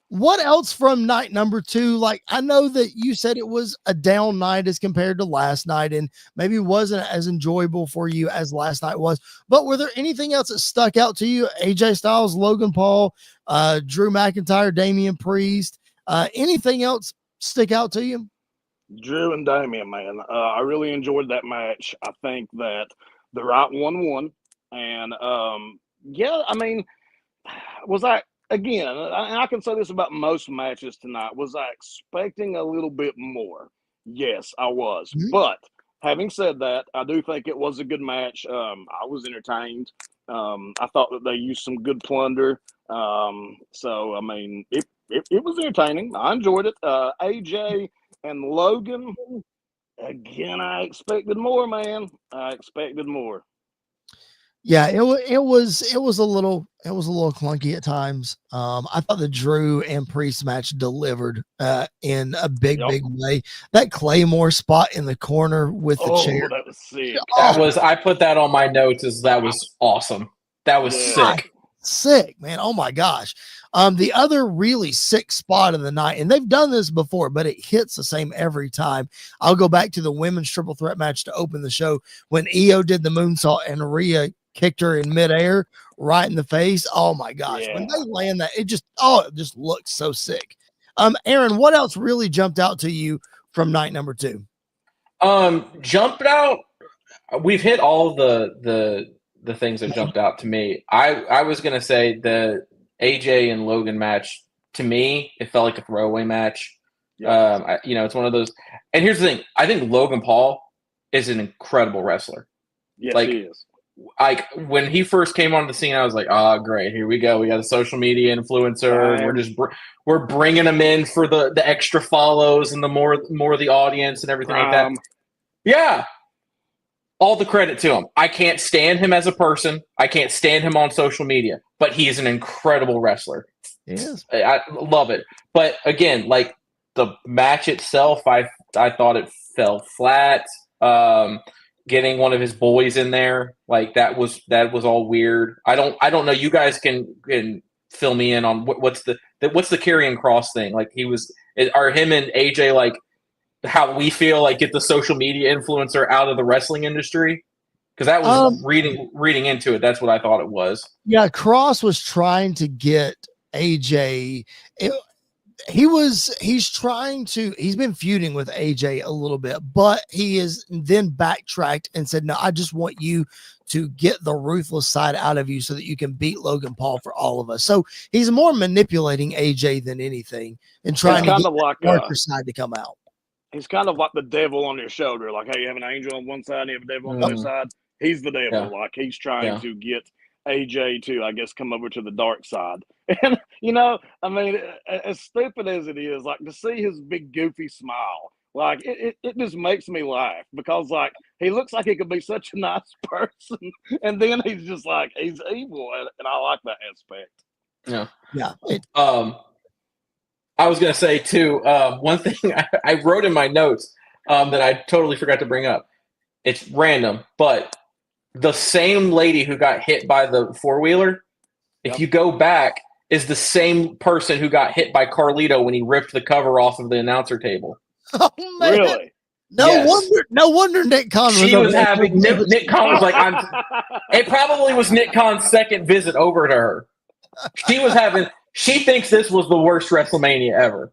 What else from night number 2? Like, I know that you said it was a down night as compared to last night, and maybe wasn't as enjoyable for you as last night was. But were there anything else that stuck out to you? AJ Styles, Logan Paul, Drew McIntyre, Damian Priest. Anything else stick out to you? Drew and Damian, man. I really enjoyed that match. I think that the right one won. And, yeah, I mean, was I – again, and I can say this about most matches tonight, was I expecting a little bit more? Yes, I was. Mm-hmm. But having said that, I do think it was a good match. I was entertained. I thought that they used some good plunder. So, I mean, it was entertaining. I enjoyed it. AJ and Logan, again, I expected more, man. I expected more. Yeah, it was a little clunky at times. I thought the Drew and Priest match delivered in a big way. That Claymore spot in the corner with the chair. That was sick. I put that on my notes as that was awesome. That was sick. Sick, man. Oh my gosh. The other really sick spot of the night, and they've done this before, but it hits the same every time. I'll go back to the women's triple threat match to open the show when Io did the moonsault and Rhea kicked her in midair right in the face. Oh my gosh. Yeah. When they land that, it just looks so sick. Aaron, what else really jumped out to you from night number 2? Jumped out. We've hit all of the things that jumped out to me. I was going to say the AJ and Logan match, to me, it felt like a throwaway match. Yeah. It's one of those. And here's the thing. I think Logan Paul is an incredible wrestler. Yes, he is. Like when he first came onto the scene, I was like, "Oh, great! Here we go. We got a social media influencer. We're bringing him in for the extra follows and the more of the audience and everything like that." Yeah, all the credit to him. I can't stand him as a person. I can't stand him on social media, but he is an incredible wrestler. Yes, I love it. But again, like the match itself, I thought it fell flat. Getting one of his boys in there, like that was all weird. I don't know. You guys can fill me in on what's the Karrion Kross thing? Like are him and AJ like how we feel like get the social media influencer out of the wrestling industry? Because that was reading into it. That's what I thought it was. Yeah, Kross was trying to get AJ. He's been feuding with AJ a little bit, but he is then backtracked and said, no, I just want you to get the ruthless side out of you so that you can beat Logan Paul for all of us. So he's more manipulating AJ than anything and trying to get the darker side to come out. He's kind of like the devil on your shoulder. Like, hey, you have an angel on one side and you have a devil on the other side. He's the devil. Yeah. Like he's trying to get AJ to, I guess, come over to the dark side. And, I mean, as stupid as it is, like to see his big goofy smile, like it just makes me laugh because like he looks like he could be such a nice person. And then he's just like, he's evil. And I like that aspect. Yeah. Yeah. I was going to say, too, one thing I wrote in my notes that I totally forgot to bring up. It's random, but the same lady who got hit by the four-wheeler, if you go back, is the same person who got hit by Carlito when he ripped the cover off of the announcer table. Oh, man. Really? No wonder Nick Khan was She was having Nick Khan was like, it probably was Nick Khan's second visit over to her. She thinks this was the worst WrestleMania ever.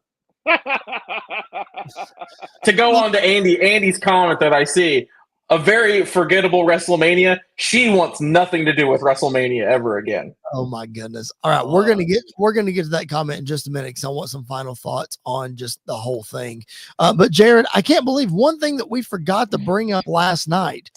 To go on to Andy's comment that I see, a very forgettable WrestleMania. She wants nothing to do with WrestleMania ever again. Oh my goodness. All right. We're going to get to that comment in just a minute, because I want some final thoughts on just the whole thing. But Jared, I can't believe one thing that we forgot to bring up last night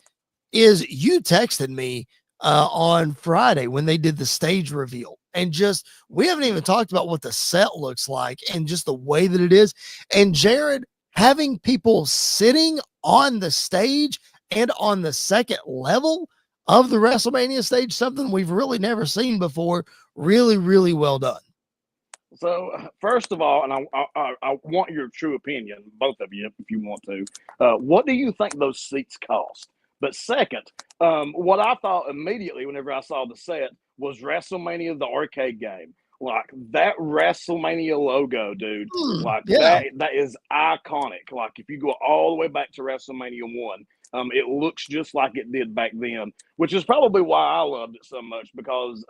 is you texted me on Friday when they did the stage reveal, and just, we haven't even talked about what the set looks like and just the way that it is. And Jared, having people sitting on the stage and on the second level of the WrestleMania stage, something we've really never seen before. Really, really well done. So, first of all, and I want your true opinion, both of you, if you want to. What do you think those seats cost? But second, what I thought immediately whenever I saw the set was WrestleMania, the arcade game. Like that WrestleMania logo, dude. That is iconic. Like if you go all the way back to WrestleMania 1, it looks just like it did back then, which is probably why I loved it so much, because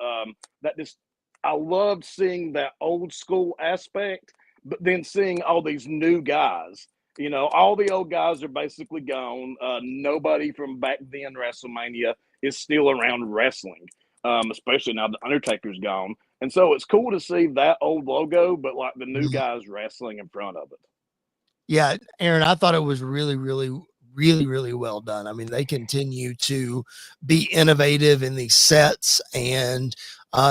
I loved seeing that old school aspect, but then seeing all these new guys. You know, all the old guys are basically gone. Nobody from back then WrestleMania is still around wrestling, especially now the Undertaker's gone. And so it's cool to see that old logo, but like the new guys wrestling in front of it. Yeah, Aaron, I thought it was really, really, really, really well done. I mean, they continue to be innovative in these sets, and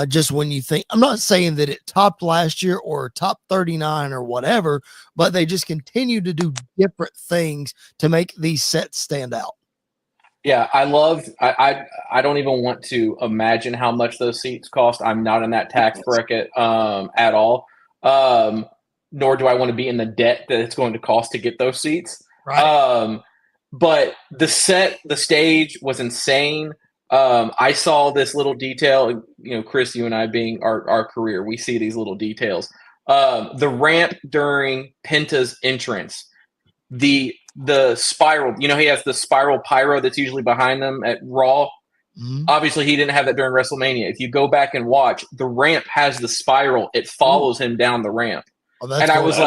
just when you think, I'm not saying that it topped last year or top 39 or whatever, but they just continue to do different things to make these sets stand out. Yeah, I don't even want to imagine how much those seats cost. I'm not in that tax bracket at all. Nor do I want to be in the debt that it's going to cost to get those seats. Right. But the stage was insane. I saw this little detail, you know, Chris, you and I being our career, we see these little details. The ramp during Penta's entrance, the spiral, you know, he has the spiral pyro that's usually behind them at Raw. Mm-hmm. Obviously, he didn't have that during WrestleMania. If you go back and watch, the ramp has the spiral. It follows him down the ramp. Oh, and cool. I was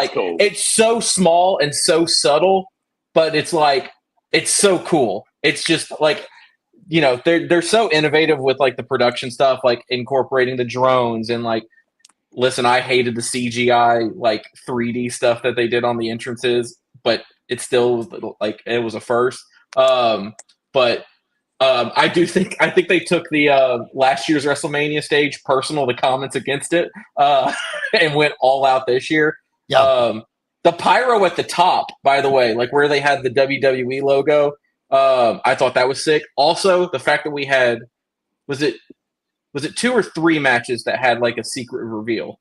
it's so small and so subtle, but it's like, it's so cool. It's just like, you know, they're so innovative with like the production stuff, like incorporating the drones and like, listen, I hated the CGI, like 3D stuff that they did on the entrances, but it's still like, it was a first. I think they took the last year's WrestleMania stage personal, the comments against it, and went all out this year. Yeah. The pyro at the top, by the way, like where they had the WWE logo, I thought that was sick. Also, the fact that we had, was it 2 or 3 matches that had like a secret reveal?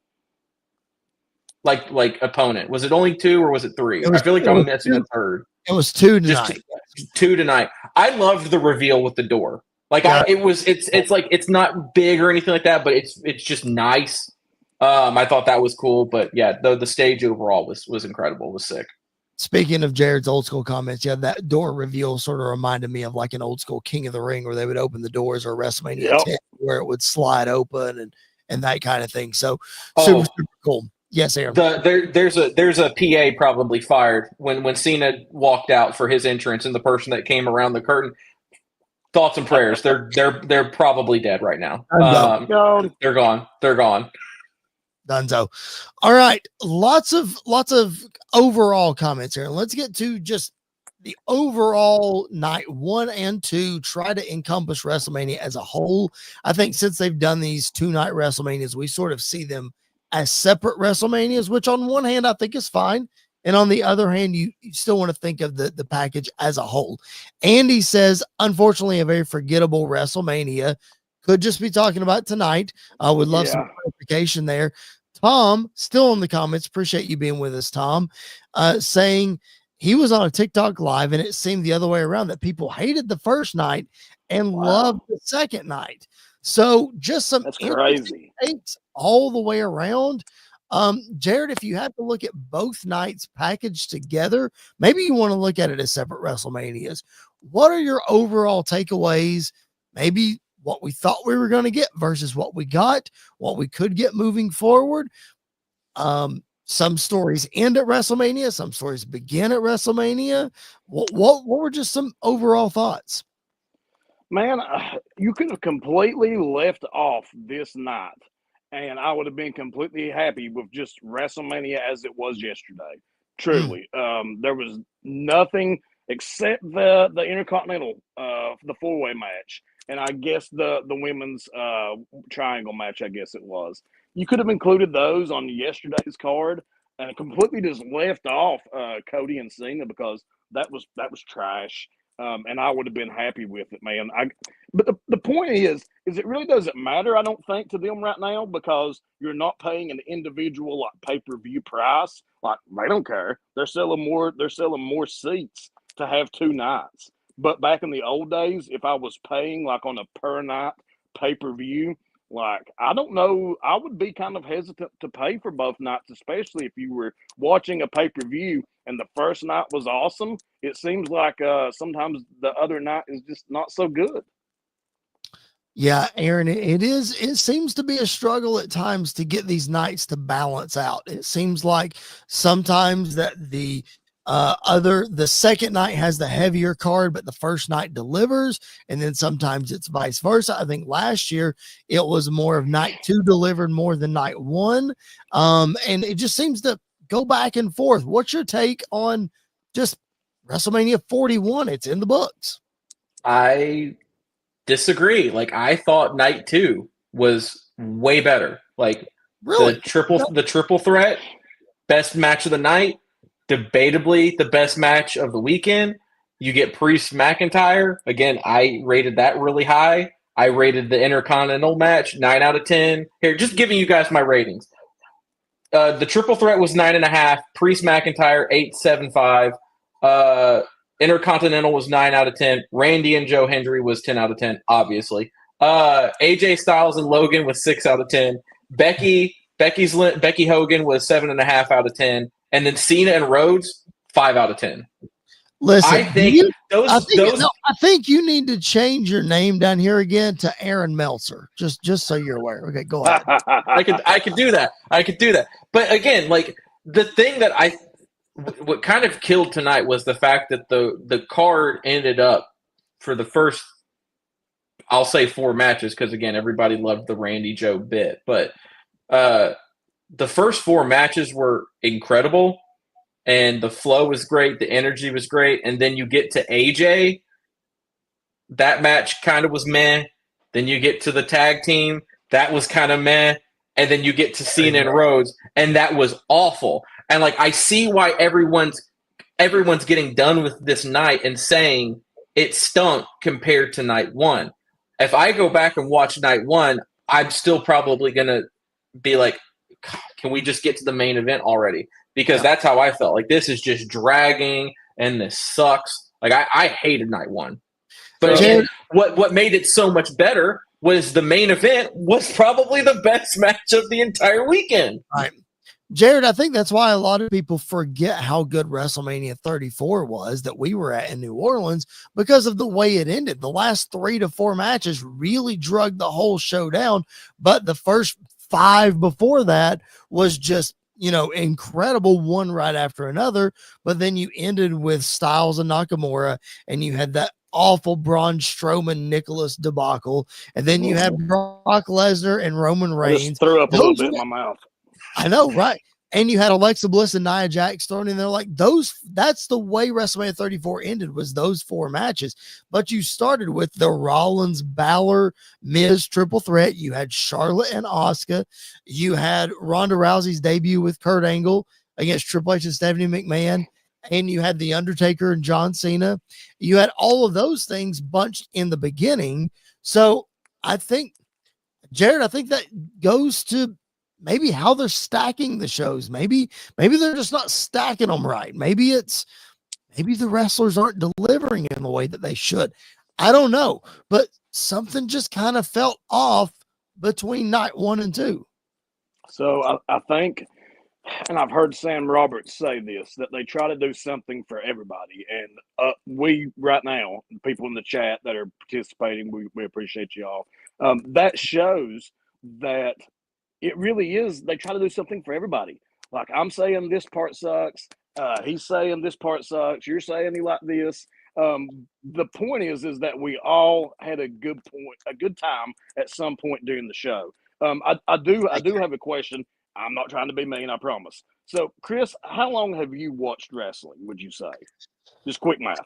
Like opponent. Was it only 2 or was it 3? I feel like I'm missing a third. It was 2 tonight. Just 2 tonight. I loved the reveal with the door. Like it's like, it's not big or anything like that, but it's just nice. I thought that was cool, but yeah, the stage overall was incredible. It was sick. Speaking of Jared's old school comments, yeah, that door reveal sort of reminded me of like an old school King of the Ring where they would open the doors, or WrestleMania 10 where it would slide open and that kind of thing. So super cool. Yes, Aaron. There's a PA probably fired when Cena walked out for his entrance, and the person that came around the curtain. Thoughts and prayers. They're probably dead right now. They're gone. They're gone. Dunzo. All right, lots of overall comments here. Let's get to just the overall night 1 and 2. Try to encompass WrestleMania as a whole. I think since they've done these 2-night WrestleManias, we sort of see them as separate WrestleManias, which on one hand I think is fine, and on the other hand, you still want to think of the package as a whole. Andy says, unfortunately, a very forgettable WrestleMania. Could just be talking about tonight. I would love some clarification there. Tom, still in the comments, appreciate you being with us, Tom, saying he was on a TikTok live and it seemed the other way around, that people hated the first night and loved the second night. So just some That's interesting crazy. takes all the way around. Jared, if you had to look at both nights packaged together, maybe you want to look at it as separate WrestleManias. What are your overall takeaways? Maybe what we thought we were going to get versus what we got, what we could get moving forward. Some stories end at WrestleMania, some stories begin at WrestleMania. What were just some overall thoughts? Man, you could have completely left off this night, and I would have been completely happy with just WrestleMania as it was yesterday. Truly, there was nothing except the Intercontinental, the 4-way match, and I guess the women's triangle match. I guess it was. You could have included those on yesterday's card, and completely just left off Cody and Cena, because that was trash. And I would have been happy with it, man. But the point is it really doesn't matter, I don't think, to them right now, because you're not paying an individual like pay-per-view price. Like, they don't care. They're selling more seats to have 2 nights. But back in the old days, if I was paying like on a per night pay-per-view, like, I don't know, I would be kind of hesitant to pay for both nights, especially if you were watching a pay-per-view and the first night was awesome. It seems like sometimes the other night is just not so good. Yeah, Aaron, it seems to be a struggle at times to get these nights to balance out. It seems like sometimes that the second night has the heavier card, but the first night delivers. And then sometimes it's vice versa. I think last year it was more of night 2 delivered more than night 1. And it just seems to go back and forth. What's your take on just WrestleMania 41? It's in the books. I disagree. Like, I thought night 2 was way better. Like, really, the triple threat, best match of the night, debatably the best match of the weekend. You get Priest McIntyre. Again, I rated that really high. I rated the Intercontinental match 9 out of 10. Here, just giving you guys my ratings. The triple threat was 9.5. Priest McIntyre 8.75. Intercontinental was 9 out of 10. Randy and Joe Hendry was 10 out of 10, obviously. AJ Styles and Logan was 6 out of 10. Becky Hogan was 7.5 out of 10. And then Cena and Rhodes, 5 out of 10. Listen, I think you need to change your name down here again to Aaron Meltzer, just so you're aware. Okay, go ahead. I could do that. But again, like, the thing that what kind of killed tonight was the fact that the card ended up for the first, I'll say 4 matches, because again, everybody loved the Randy Joe bit, but the first 4 matches were incredible, and the flow was great, the energy was great, and then you get to AJ, that match kind of was meh. Then you get to the tag team, that was kind of meh, and then you get to Cena and Rhodes, and that was awful. And like, I see why everyone's getting done with this night and saying it stunk compared to night 1. If I go back and watch night 1, I'm still probably gonna be like, can we just get to the main event already? Because that's how I felt. Like, this is just dragging and this sucks. Like, I hated night 1. But again, what made it so much better was the main event was probably the best match of the entire weekend. Right. Jared, I think that's why a lot of people forget how good WrestleMania 34 was that we were at in New Orleans, because of the way it ended. The last 3 to 4 matches really drug the whole show down, but the first 5 before that was just, incredible, one right after another. But then you ended with Styles and Nakamura, and you had that awful Braun Strowman Nicholas debacle, and then you had Brock Lesnar and Roman Reigns. I just threw up a little bit in my mouth. I know, right? And you had Alexa Bliss and Nia Jax thrown in there. Like, that's the way WrestleMania 34 ended, was those 4 matches. But you started with the Rollins, Balor, Miz triple threat. You had Charlotte and Asuka. You had Ronda Rousey's debut with Kurt Angle against Triple H and Stephanie McMahon. And you had The Undertaker and John Cena. You had all of those things bunched in the beginning. So I think, Jared, that goes to maybe how they're stacking the shows. Maybe they're just not stacking them right. Maybe the wrestlers aren't delivering in the way that they should. I don't know, but something just kind of felt off between night 1 and 2. So I think, and I've heard Sam Roberts say this, that they try to do something for everybody. And we right now, people in the chat that are participating, we appreciate you all. That shows that it really is. They try to do something for everybody. Like, I'm saying this part sucks. He's saying this part sucks. You're saying he like this. The point is that we all had a good time at some point during the show. I do have a question. I'm not trying to be mean, I promise. So, Chris, how long have you watched wrestling, would you say? Just quick math.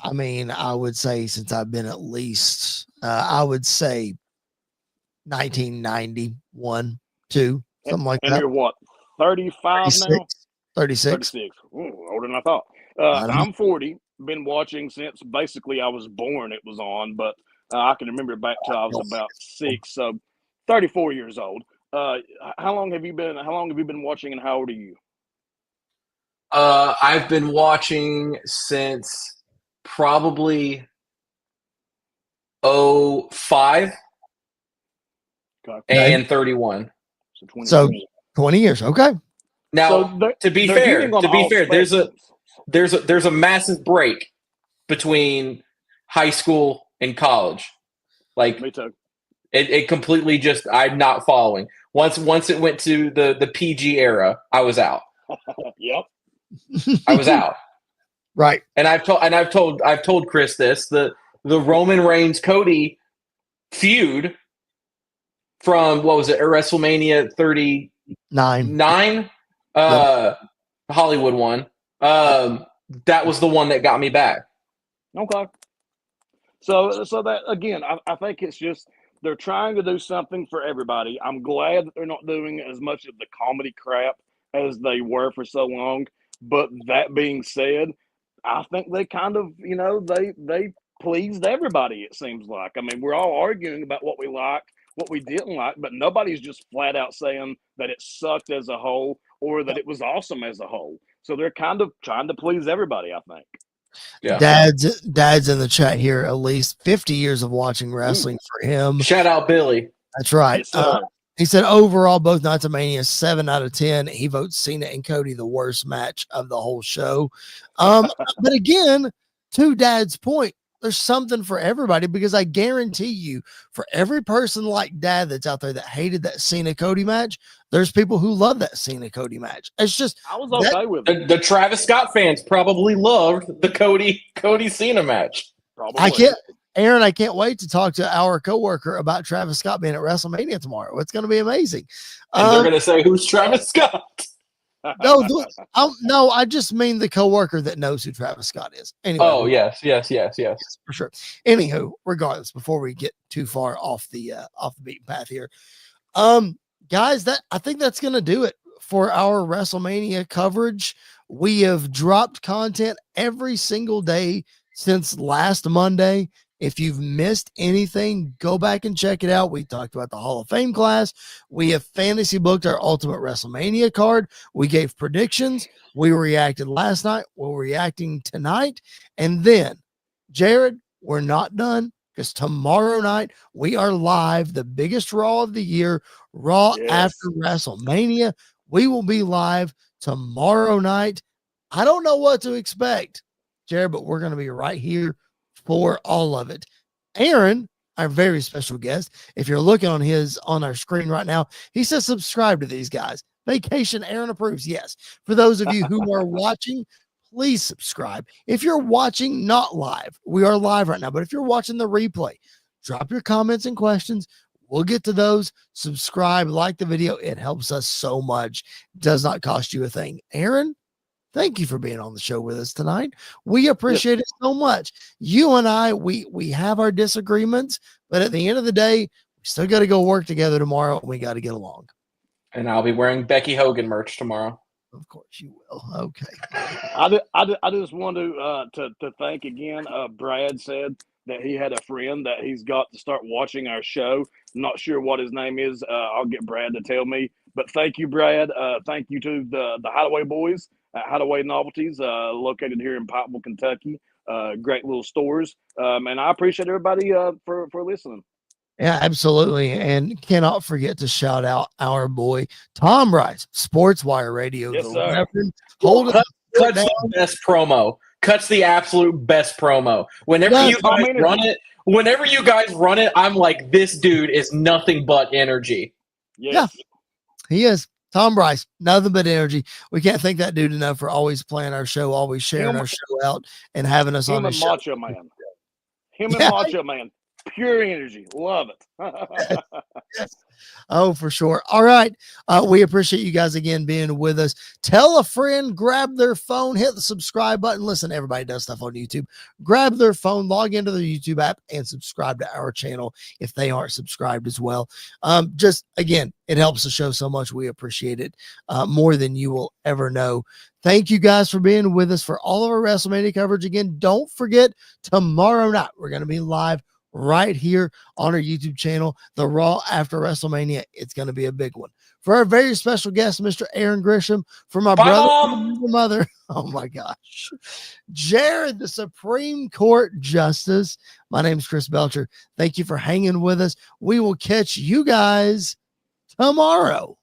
I mean, I would say since I've been at least, I would say 1991, 2, something like and that. You're what, 35 36, now? 36. 36. Ooh, older than I thought. I'm 40. Been watching since basically I was born. It was on, but I can remember back till I was about 6. So, 34 years old. How long have you been watching, and how old are you? I've been watching since probably 05 and 31. So 20 years. Okay. Now, to be fair, there's a massive break between high school and college. Like, me too. It completely just, I'm not following. Once it went to the PG era, I was out. Yep. I was out. Right. And I've told Chris this, the Roman Reigns Cody feud from, what was it, WrestleMania 39? Hollywood one. That was the one that got me back. Okay. So that, again, I think it's just they're trying to do something for everybody. I'm glad that they're not doing as much of the comedy crap as they were for so long. But that being said, I think they kind of, they pleased everybody, it seems like. I mean, we're all arguing about what we liked, what we didn't like, but nobody's just flat out saying that it sucked as a whole or that it was awesome as a whole. So they're kind of trying to please everybody, I think. Yeah. Dad's in the chat here. At least 50 years of watching wrestling for him. Shout out Billy. That's right. Yes, he said overall, both Nights of Mania 7 out of 10. He votes Cena and Cody the worst match of the whole show. But again, to Dad's point, there's something for everybody, because I guarantee you, for every person like Dad that's out there that hated that Cena Cody match, there's people who love that Cena Cody match. It's just, I was okay with it. The Travis Scott fans probably loved the Cody Cena match. Probably. Aaron, I can't wait to talk to our coworker about Travis Scott being at WrestleMania tomorrow. It's going to be amazing. And they're going to say, who's Travis Scott? No, I just mean the coworker that knows who Travis Scott is. Anyway. Oh, yes, for sure. Anywho, regardless, before we get too far off the beaten path here, guys, I think that's gonna do it for our WrestleMania coverage. We have dropped content every single day since last Monday. If you've missed anything, go back and check it out. We talked about the Hall of Fame class. We have fantasy booked our Ultimate WrestleMania card. We gave predictions. We reacted last night. We're reacting tonight. And then, Jared, we're not done, because tomorrow night we are live, the biggest Raw of the year, Raw after WrestleMania. We will be live tomorrow night. I don't know what to expect, Jared, but we're going to be right here for all of it. Aaron, our very special guest, if you're looking on our screen right now, he says subscribe to these guys. Vacation Aaron approves. Yes. For those of you who are watching, please subscribe. If you're watching not live, we are live right now, but if you're watching the replay, drop your comments and questions. We'll get to those. Subscribe, like the video. It helps us so much. It does not cost you a thing. Aaron, thank you for being on the show with us tonight. We appreciate it so much. You and I, we have our disagreements, but at the end of the day, we still got to go work together tomorrow, and we got to get along. And I'll be wearing Becky Hogan merch tomorrow. Of course you will. Okay. I just want to thank again. Brad said that he had a friend that he's got to start watching our show. I'm not sure what his name is. I'll get Brad to tell me. But thank you, Brad. Thank you to the Hideaway Boys at Hideaway Novelties, located here in Pikeville, Kentucky. Great little stores. And I appreciate everybody for listening. Yeah, absolutely. And cannot forget to shout out our boy, Tom Rice, Sports Wire Radio. Yes, the sir. Reverend. Hold it. Cuts the best promo. Cuts the absolute best promo. Whenever Yes, you guys run it, I'm like, this dude is nothing but energy. Yes. Yeah, he is. Tom Rice, nothing but energy. We can't thank that dude enough for always playing our show, always sharing our show out, and having us on the show. Macho Man. Him and Macho Man. Pure energy. Love it. Yes. Oh, for sure. All right. We appreciate you guys again being with us. Tell a friend, grab their phone, hit the subscribe button. Listen, everybody does stuff on YouTube. Grab their phone, log into the YouTube app, and subscribe to our channel if they aren't subscribed as well. Just again, it helps the show so much. We appreciate it more than you will ever know. Thank you guys for being with us for all of our WrestleMania coverage. Again, don't forget, tomorrow night we're going to be live right here on our YouTube channel, the Raw After WrestleMania. It's going to be a big one. For our very special guest, Mr. Aaron Grisham, for my brother, my mother, oh my gosh, Jared, the Supreme Court Justice. My name's Chris Belcher. Thank you for hanging with us. We will catch you guys tomorrow.